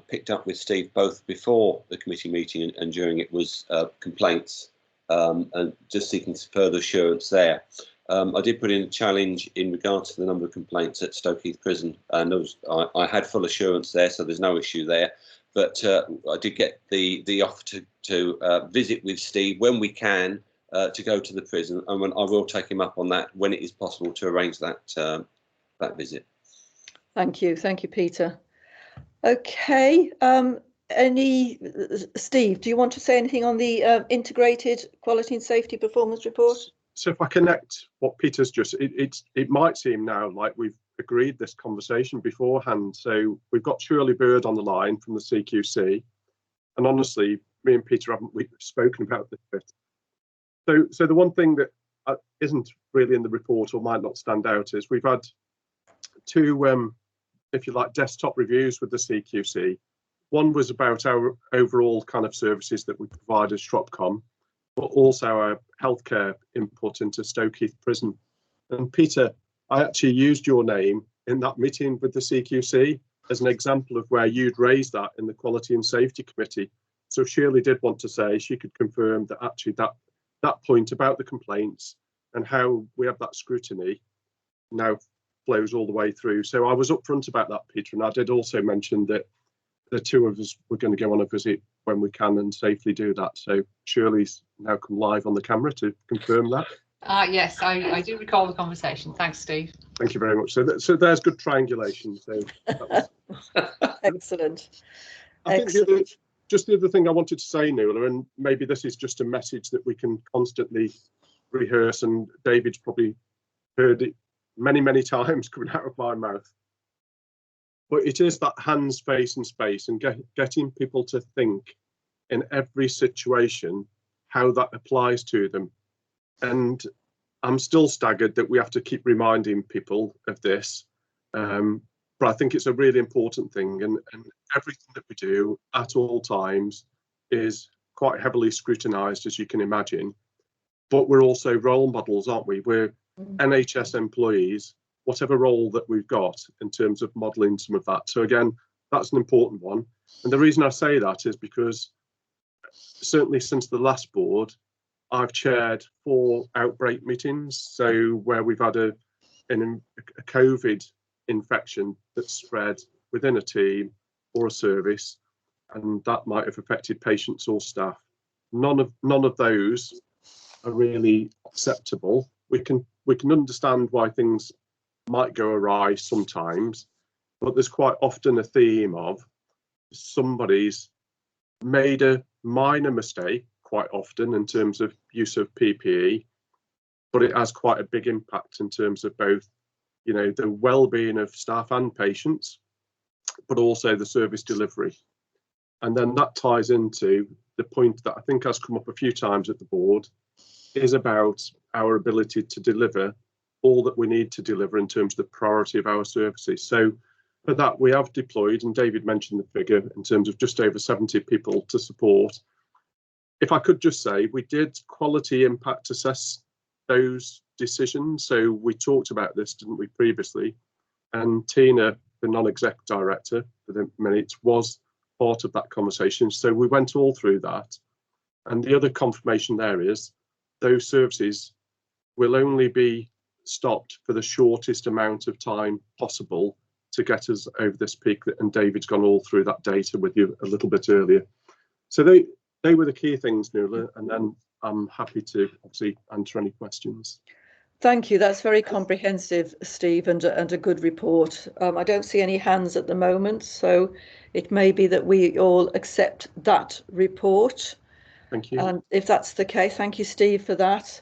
picked up with Steve both before the committee meeting and during it was complaints, and just seeking further assurance there. I did put in a challenge in regards to the number of complaints at Stoke Heath Prison, and I had full assurance there, so there's no issue there. But I did get the offer to visit with Steve when we can to go to the prison, and I will take him up on that when it is possible to arrange that visit. Thank you, Peter. Okay, Steve, do you want to say anything on the integrated quality and safety performance report? So if I connect what Peter's just, it might seem now like we've agreed this conversation beforehand. So we've got Shirley Bird on the line from the CQC, and honestly, me and Peter haven't spoken about this bit. So the one thing that isn't really in the report or might not stand out is we've had two, if you like, desktop reviews with the CQC. One was about our overall kind of services that we provide as Shropcom, but also our healthcare input into Stoke Heath Prison. And Peter, I actually used your name in that meeting with the CQC as an example of where you'd raised that in the Quality and Safety Committee. So Shirley did want to say she could confirm that actually that point about the complaints and how we have that scrutiny now flows all the way through. So I was upfront about that, Peter, and I did also mention that the two of us were going to go on a visit when we can and safely do that. So Shirley's now come live on the camera to confirm that. Yes, I do recall the conversation. Thanks, Steve. Thank you very much. So there's good triangulation. So that was... Excellent. I think the other thing I wanted to say, Nuala, and maybe this is just a message that we can constantly rehearse, and David's probably heard it many times coming out of my mouth. But it is that hands, face and space, and getting people to think in every situation how that applies to them. And I'm still staggered that we have to keep reminding people of this. But I think it's a really important thing, and everything that we do at all times is quite heavily scrutinised, as you can imagine. But we're also role models, aren't we? We're NHS employees, whatever role that we've got in terms of modelling some of that. So again, that's an important one. And the reason I say that is because certainly since the last board, I've chaired 4 outbreak meetings. So where we've had a COVID infection that's spread within a team or a service, and that might have affected patients or staff. None of those are really acceptable. We can understand why things might go awry sometimes, but there's quite often a theme of somebody's made a minor mistake quite often in terms of use of PPE, but it has quite a big impact in terms of both, you know, the well-being of staff and patients, but also the service delivery. And then that ties into the point that I think has come up a few times at the board, is about our ability to deliver all that we need to deliver in terms of the priority of our services. So for that, we have deployed, and David mentioned the figure, in terms of just over 70 people to support. If I could just say, we did quality impact assess those decisions. So we talked about this, didn't we, previously? And Tina, the non-exec director for the minutes, was part of that conversation. So we went all through that. And the other confirmation there is those services will only be stopped for the shortest amount of time possible to get us over this peak. And David's gone all through that data with you a little bit earlier. So they were the key things, Nuala, and then I'm happy to obviously answer any questions. Thank you. That's very comprehensive, Steve, and a good report. I don't see any hands at the moment, so it may be that we all accept that report. Thank you. And if that's the case, thank you, Steve, for that.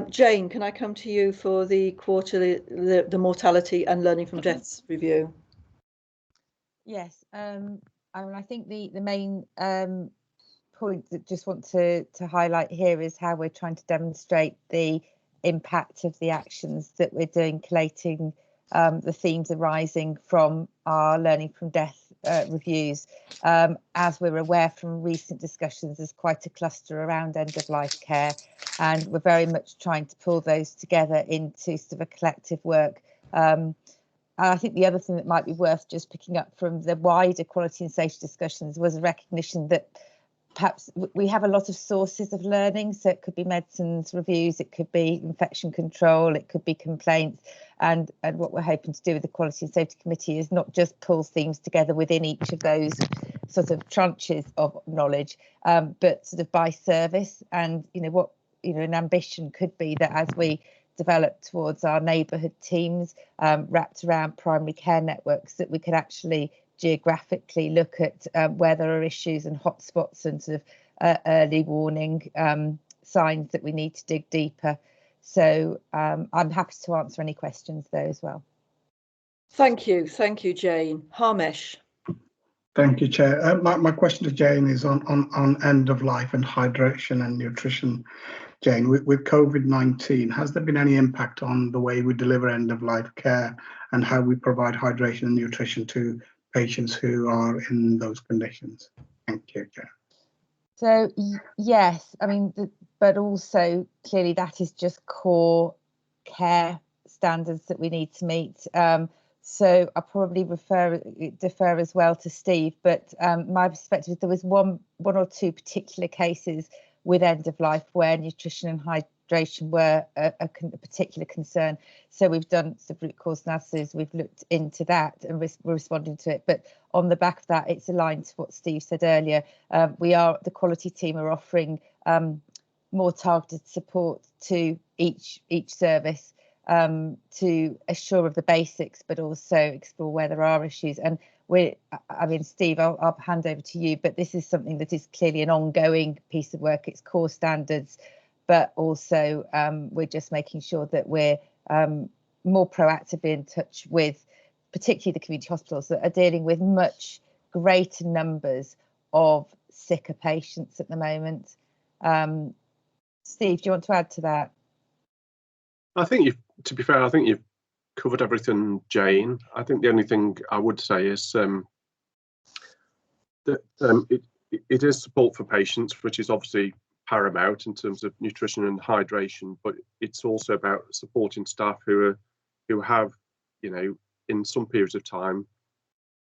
Jane, can I come to you for the quarterly, the mortality and learning from deaths review? Yes, I think the main point that just want to highlight here is how we're trying to demonstrate the impact of the actions that we're doing, collating the themes arising from our learning from death reviews. As we're aware from recent discussions, there's quite a cluster around end-of-life care, and we're very much trying to pull those together into sort of a collective work. And I think the other thing that might be worth just picking up from the wider quality and safety discussions was a recognition that perhaps we have a lot of sources of learning. So it could be medicines reviews, it could be infection control, it could be complaints. And what we're hoping to do with the Quality and Safety Committee is not just pull themes together within each of those sort of tranches of knowledge, but sort of by service. And, what, an ambition could be that as we develop towards our neighbourhood teams wrapped around primary care networks, that we could actually geographically look at where there are issues and hotspots and sort of early warning signs that we need to dig deeper. So I'm happy to answer any questions though as well. Thank you, Jane. Harmesh. Thank you, Chair. My question to Jane is on end of life and hydration and nutrition. Jane, with COVID-19, has there been any impact on the way we deliver end of life care and how we provide hydration and nutrition to patients who are in those conditions? Thank you, Chair. So yes, I mean, but also clearly that is just core care standards that we need to meet. So I probably defer as well to Steve, but my perspective is there was one or two particular cases with end of life where nutrition and hydration were a particular concern. So we've done some root cause analysis, we've looked into that and we're responding to it. But on the back of that, it's aligned to what Steve said earlier. The quality team are offering more targeted support to each service to assure of the basics, but also explore where there are issues. And Steve, I'll hand over to you, but this is something that is clearly an ongoing piece of work. It's core standards, but also we're just making sure that we're more proactively in touch with particularly the community hospitals that are dealing with much greater numbers of sicker patients at the moment. Steve, do you want to add to that? To be fair, I think you've covered everything, Jane. I think the only thing I would say is that it is support for patients, which is obviously paramount in terms of nutrition and hydration, but it's also about supporting staff who have, in some periods of time,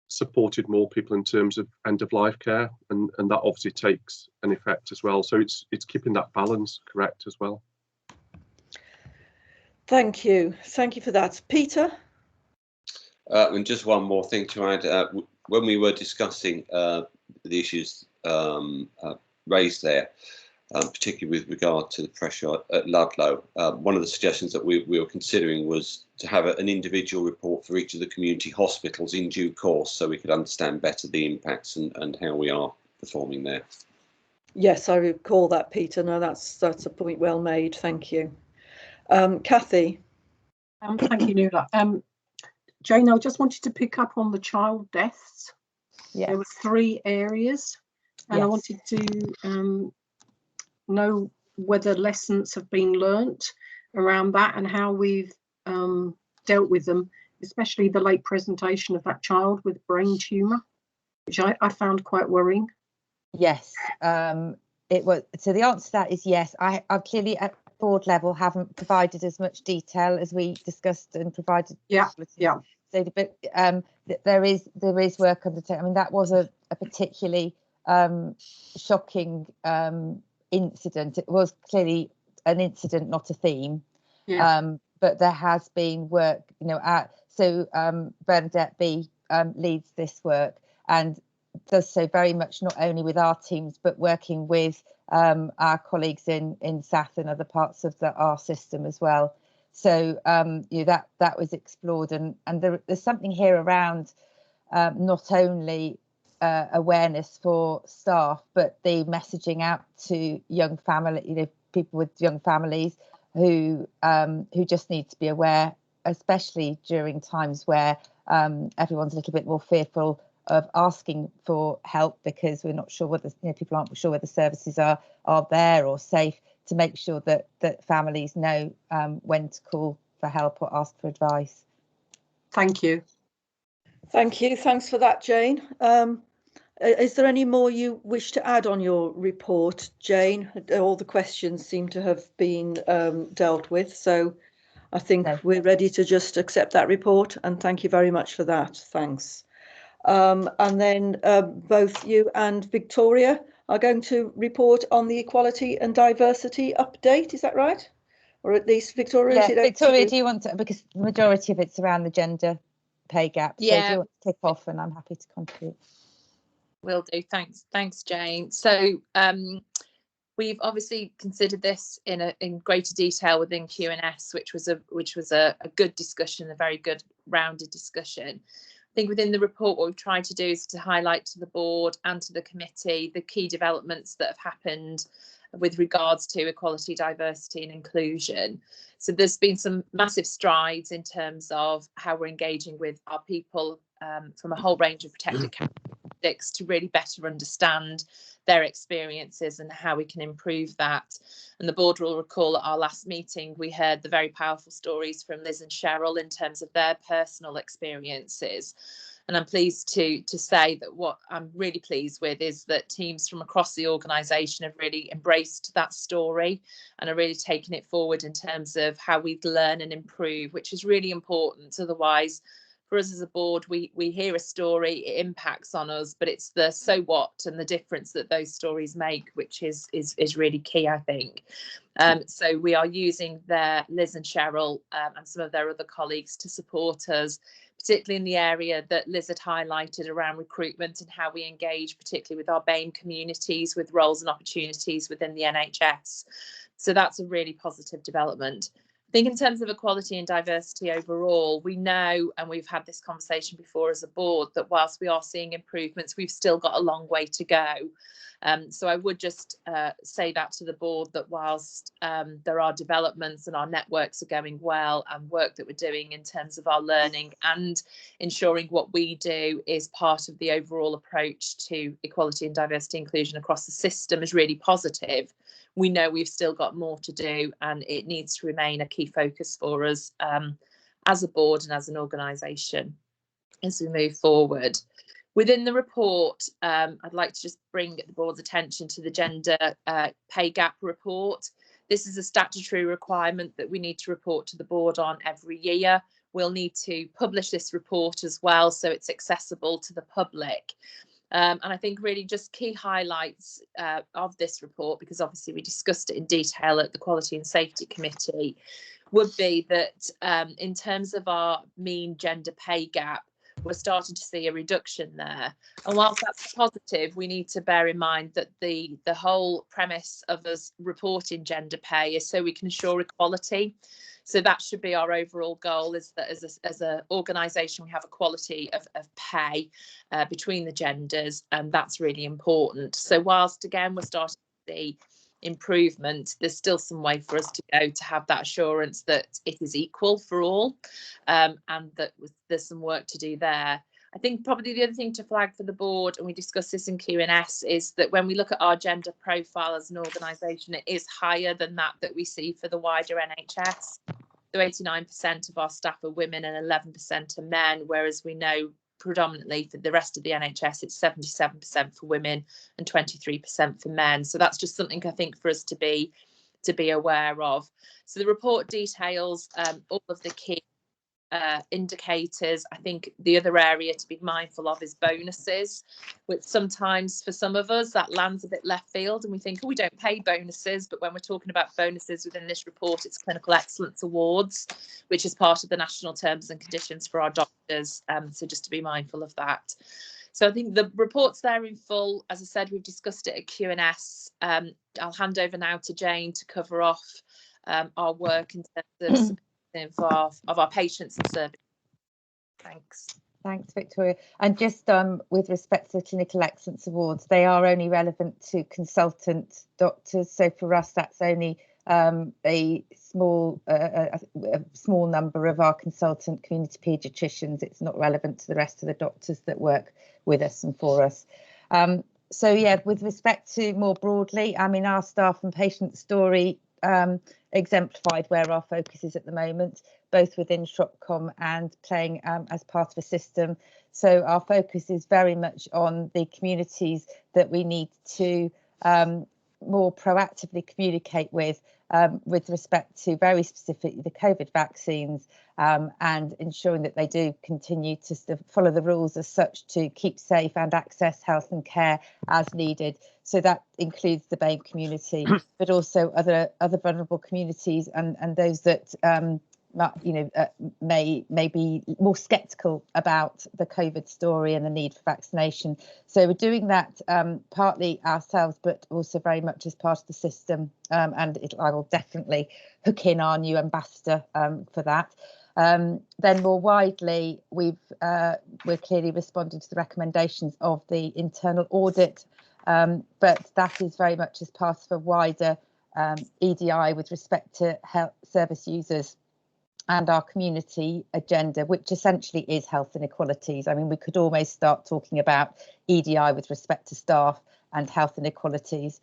supported more people in terms of end of life care, and that obviously takes an effect as well. So it's keeping that balance correct as well. Thank you for that. Peter? And just one more thing to add. When we were discussing the issues raised there, particularly with regard to the pressure at Ludlow, one of the suggestions that we were considering was to have an individual report for each of the community hospitals in due course, so we could understand better the impacts and how we are performing there. Yes, I recall that, Peter. No, that's a point well made. Thank you. Kathy. Thank you, Nuala. Jane, I just wanted to pick up on the child deaths. Yes. There were 3 areas, and yes. I wanted to know whether lessons have been learnt around that and how we've dealt with them, especially the late presentation of that child with brain tumour, which I found quite worrying. Yes, it was. So the answer to that is yes. I've clearly at board level haven't provided as much detail as we discussed and provided. Yeah. So, but there is work undertaken. I mean, that was a particularly shocking incident. It was clearly an incident, not a theme. Yeah. But there has been work, Bernadette B leads this work and does so very much not only with our teams, but working with our colleagues in SAF and other parts of our system as well. So you know, that was explored, and there's something here around not only awareness for staff, but the messaging out to young family, you know, people with young families who just need to be aware, especially during times where everyone's a little bit more fearful of asking for help because we're not sure whether, you know, people aren't sure whether services are there or safe, to make sure that families know when to call for help or ask for advice. Thank you. Thank you. Thanks for that, Jane. Is there any more you wish to add on your report, Jane? All the questions seem to have been dealt with, so I think we're ready to just accept that report, and thank you very much for that. Thanks. And then both you and Victoria are going to report on the equality and diversity update, is that right? Or at least Victoria? Yeah, Victoria, do you want to, because the majority of it's around the gender pay gap, so do you want to kick off, and I'm happy to contribute. Will do. Thanks, Jane. So we've obviously considered this in greater detail within Q&S, which was a good discussion, a very good rounded discussion. I think within the report, what we've tried to do is to highlight to the board and to the committee the key developments that have happened with regards to equality, diversity and inclusion. So there's been some massive strides in terms of how we're engaging with our people from a whole range of protected characteristics to really better understand their experiences and how we can improve that. And the board will recall at our last meeting, we heard the very powerful stories from Liz and Cheryl in terms of their personal experiences. And I'm pleased to say that what I'm really pleased with is that teams from across the organisation have really embraced that story and are really taking it forward in terms of how we learn and improve, which is really important. Otherwise, for us as a board, we hear a story, it impacts on us, but it's the so what and the difference that those stories make, which is really key, I think. So we are using Liz and Cheryl and some of their other colleagues to support us, particularly in the area that Liz had highlighted around recruitment and how we engage, particularly with our BAME communities, with roles and opportunities within the NHS. So that's a really positive development. I think in terms of equality and diversity overall, we know, and we've had this conversation before as a board, that whilst we are seeing improvements, we've still got a long way to go. So I would just say that to the board, that whilst there are developments and our networks are going well, and work that we're doing in terms of our learning and ensuring what we do is part of the overall approach to equality and diversity inclusion across the system is really positive, we know we've still got more to do, and it needs to remain a key focus for us as a board and as an organisation as we move forward. Within the report, I'd like to just bring the board's attention to the gender pay gap report. This is a statutory requirement that we need to report to the board on every year. We'll need to publish this report as well, so it's accessible to the public. And I think really just key highlights of this report, because obviously we discussed it in detail at the Quality and Safety Committee, would be that in terms of our mean gender pay gap, we're starting to see a reduction there. And whilst that's positive, we need to bear in mind that the whole premise of us reporting gender pay is so we can ensure equality. So that should be our overall goal, is that as an organisation we have equality of pay between the genders, and that's really important. So whilst again we're starting to see improvement, there's still some way for us to go to have that assurance that it is equal for all, and that there's some work to do there. I think probably the other thing to flag for the board, and we discussed this in Q&S, is that when we look at our gender profile as an organisation, it is higher than that we see for the wider NHS. So 89% of our staff are women and 11% are men, whereas we know predominantly for the rest of the NHS it's 77% for women and 23% for men. So that's just something I think for us to be aware of. So the report details all of the key indicators. I think the other area to be mindful of is bonuses, which sometimes for some of us that lands a bit left field and we think, oh, we don't pay bonuses, but when we're talking about bonuses within this report, it's Clinical Excellence Awards, which is part of the national terms and conditions for our doctors, so just to be mindful of that. So I think the report's there in full. As I said, we've discussed it at Q&S. I'll hand over now to Jane to cover off our work in terms of of our patients and service. Thanks. Thanks, Victoria. And just with respect to the Clinical Excellence Awards, they are only relevant to consultant doctors. So for us, that's only a small number of our consultant community paediatricians. It's not relevant to the rest of the doctors that work with us and for us. So yeah, with respect to more broadly, I mean, our staff and patient story exemplified where our focus is at the moment, both within Shropcom and playing as part of a system. So our focus is very much on the communities that we need to more proactively communicate with respect to very specifically the COVID vaccines, and ensuring that they do continue to sort of follow the rules as such to keep safe and access health and care as needed. So that includes the BAME community, but also other vulnerable communities and those that may be more sceptical about the COVID story and the need for vaccination. So we're doing that partly ourselves, but also very much as part of the system. And I will definitely hook in our new ambassador for that. Then more widely, we're clearly responding to the recommendations of the internal audit, but that is very much as part of a wider EDI with respect to health service users and our community agenda, which essentially is health inequalities. I mean, we could almost start talking about EDI with respect to staff and health inequalities.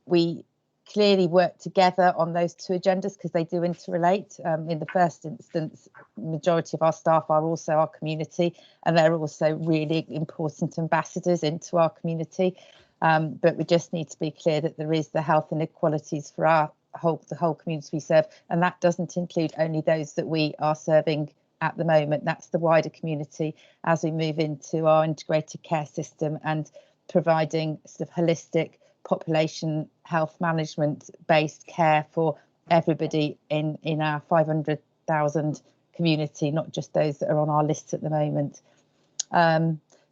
We clearly work together on those two agendas because they do interrelate. In the first instance, majority of our staff are also our community, and they're also really important ambassadors into our community. But we just need to be clear that there is the health inequalities for the whole community we serve, and that doesn't include only those that we are serving at the moment. That's the wider community as we move into our integrated care system and providing sort of holistic population health management based care for everybody in our 500,000 community, not just those that are on our list at the moment.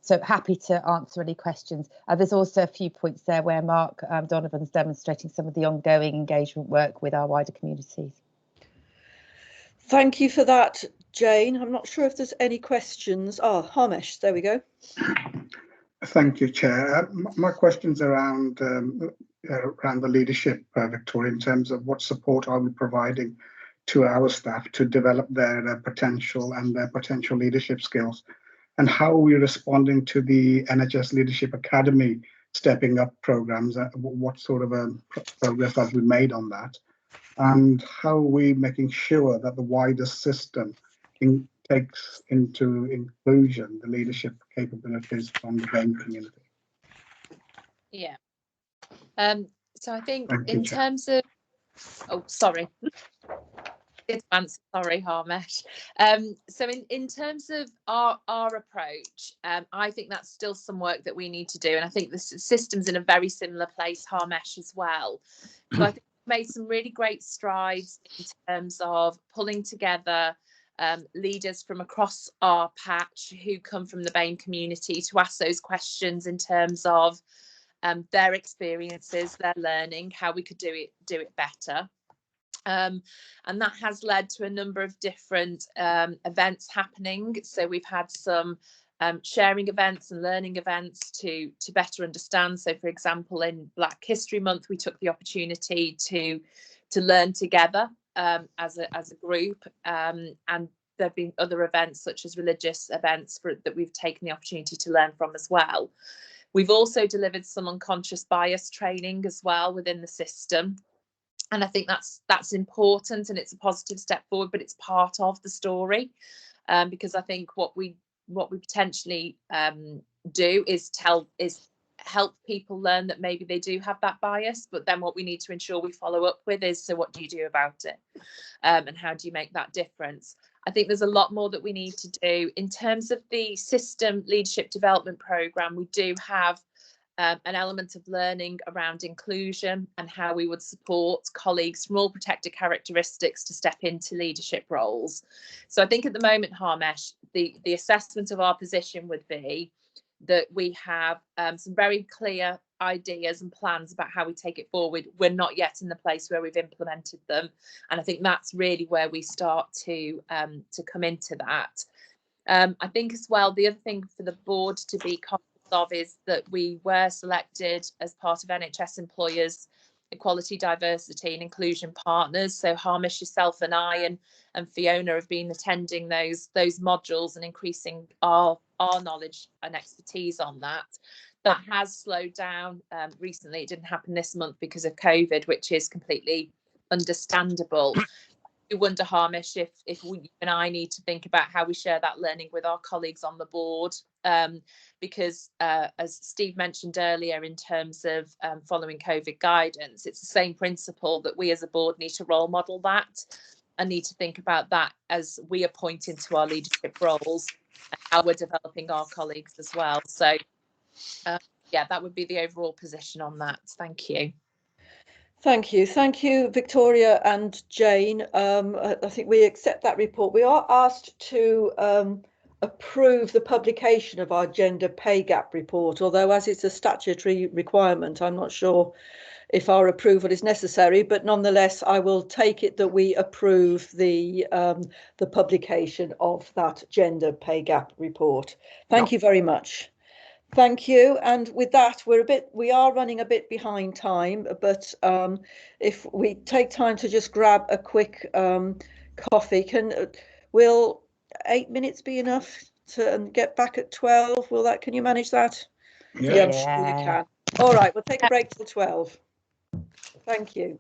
So happy to answer any questions. There's also a few points there where Mark Donovan's demonstrating some of the ongoing engagement work with our wider communities. Thank you for that, Jane. I'm not sure if there's any questions. Harmesh, there we go. Thank you, Chair. My question's around the leadership, Victoria, in terms of what support are we providing to our staff to develop their potential and their potential leadership skills, and how are we responding to the NHS Leadership Academy stepping up programs? What sort of progress have we made on that? And how are we making sure that the wider system takes into inclusion the leadership capabilities from the BAME community? Yeah. So I think Thank you, in Chair. terms of, oh, sorry. Good answer, sorry, Harmesh. So in terms of our approach, I think that's still some work that we need to do. And I think the system's in a very similar place, Harmesh, as well. So I think we've made some really great strides in terms of pulling together leaders from across our patch who come from the BAME community to ask those questions in terms of their experiences, their learning, how we could do it better. And that has led to a number of different events happening. So we've had some sharing events and learning events to better understand. So, for example, in Black History Month, we took the opportunity to learn together as a group, and there have been other events such as religious events that we've taken the opportunity to learn from as well. We've also delivered some unconscious bias training as well within the system. And I think that's important, and it's a positive step forward, but it's part of the story, because I think what we potentially do is help people learn that maybe they do have that bias, but then what we need to ensure we follow up with is, so what do you do about it, and how do you make that difference? I think there's a lot more that we need to do in terms of the system leadership development programme. We do have an element of learning around inclusion and how we would support colleagues from all protected characteristics to step into leadership roles. So I think at the moment, Harmesh, the assessment of our position would be that we have some very clear ideas and plans about how we take it forward. We're not yet in the place where we've implemented them, and I think that's really where we start to come into that. I think as well, the other thing for the board to be conscious of is that we were selected as part of NHS Employers Equality, Diversity and Inclusion Partners. So Hamish, yourself and I and Fiona have been attending those modules and increasing our knowledge and expertise on that. That has slowed down recently. It didn't happen this month because of COVID, which is completely understandable. I wonder, Hamish, if we and I need to think about how we share that learning with our colleagues on the board, because as Steve mentioned earlier, in terms of following COVID guidance, it's the same principle that we as a board need to role model that and need to think about that as we appoint into our leadership roles and how we're developing our colleagues as well. So yeah, that would be the overall position on that. Thank you. Thank you, Victoria and Jane. I think we accept that report. We are asked to approve the publication of our gender pay gap report, although as it's a statutory requirement, I'm not sure if our approval is necessary, but nonetheless, I will take it that we approve the publication of that gender pay gap report. Thank you very much. Thank you. And with that, we are running a bit behind time, but if we take time to just grab a quick coffee, will 8 minutes be enough to get back at 12? Can you manage that? Yeah. I'm sure you can. All right, we'll take a break till 12. Thank you.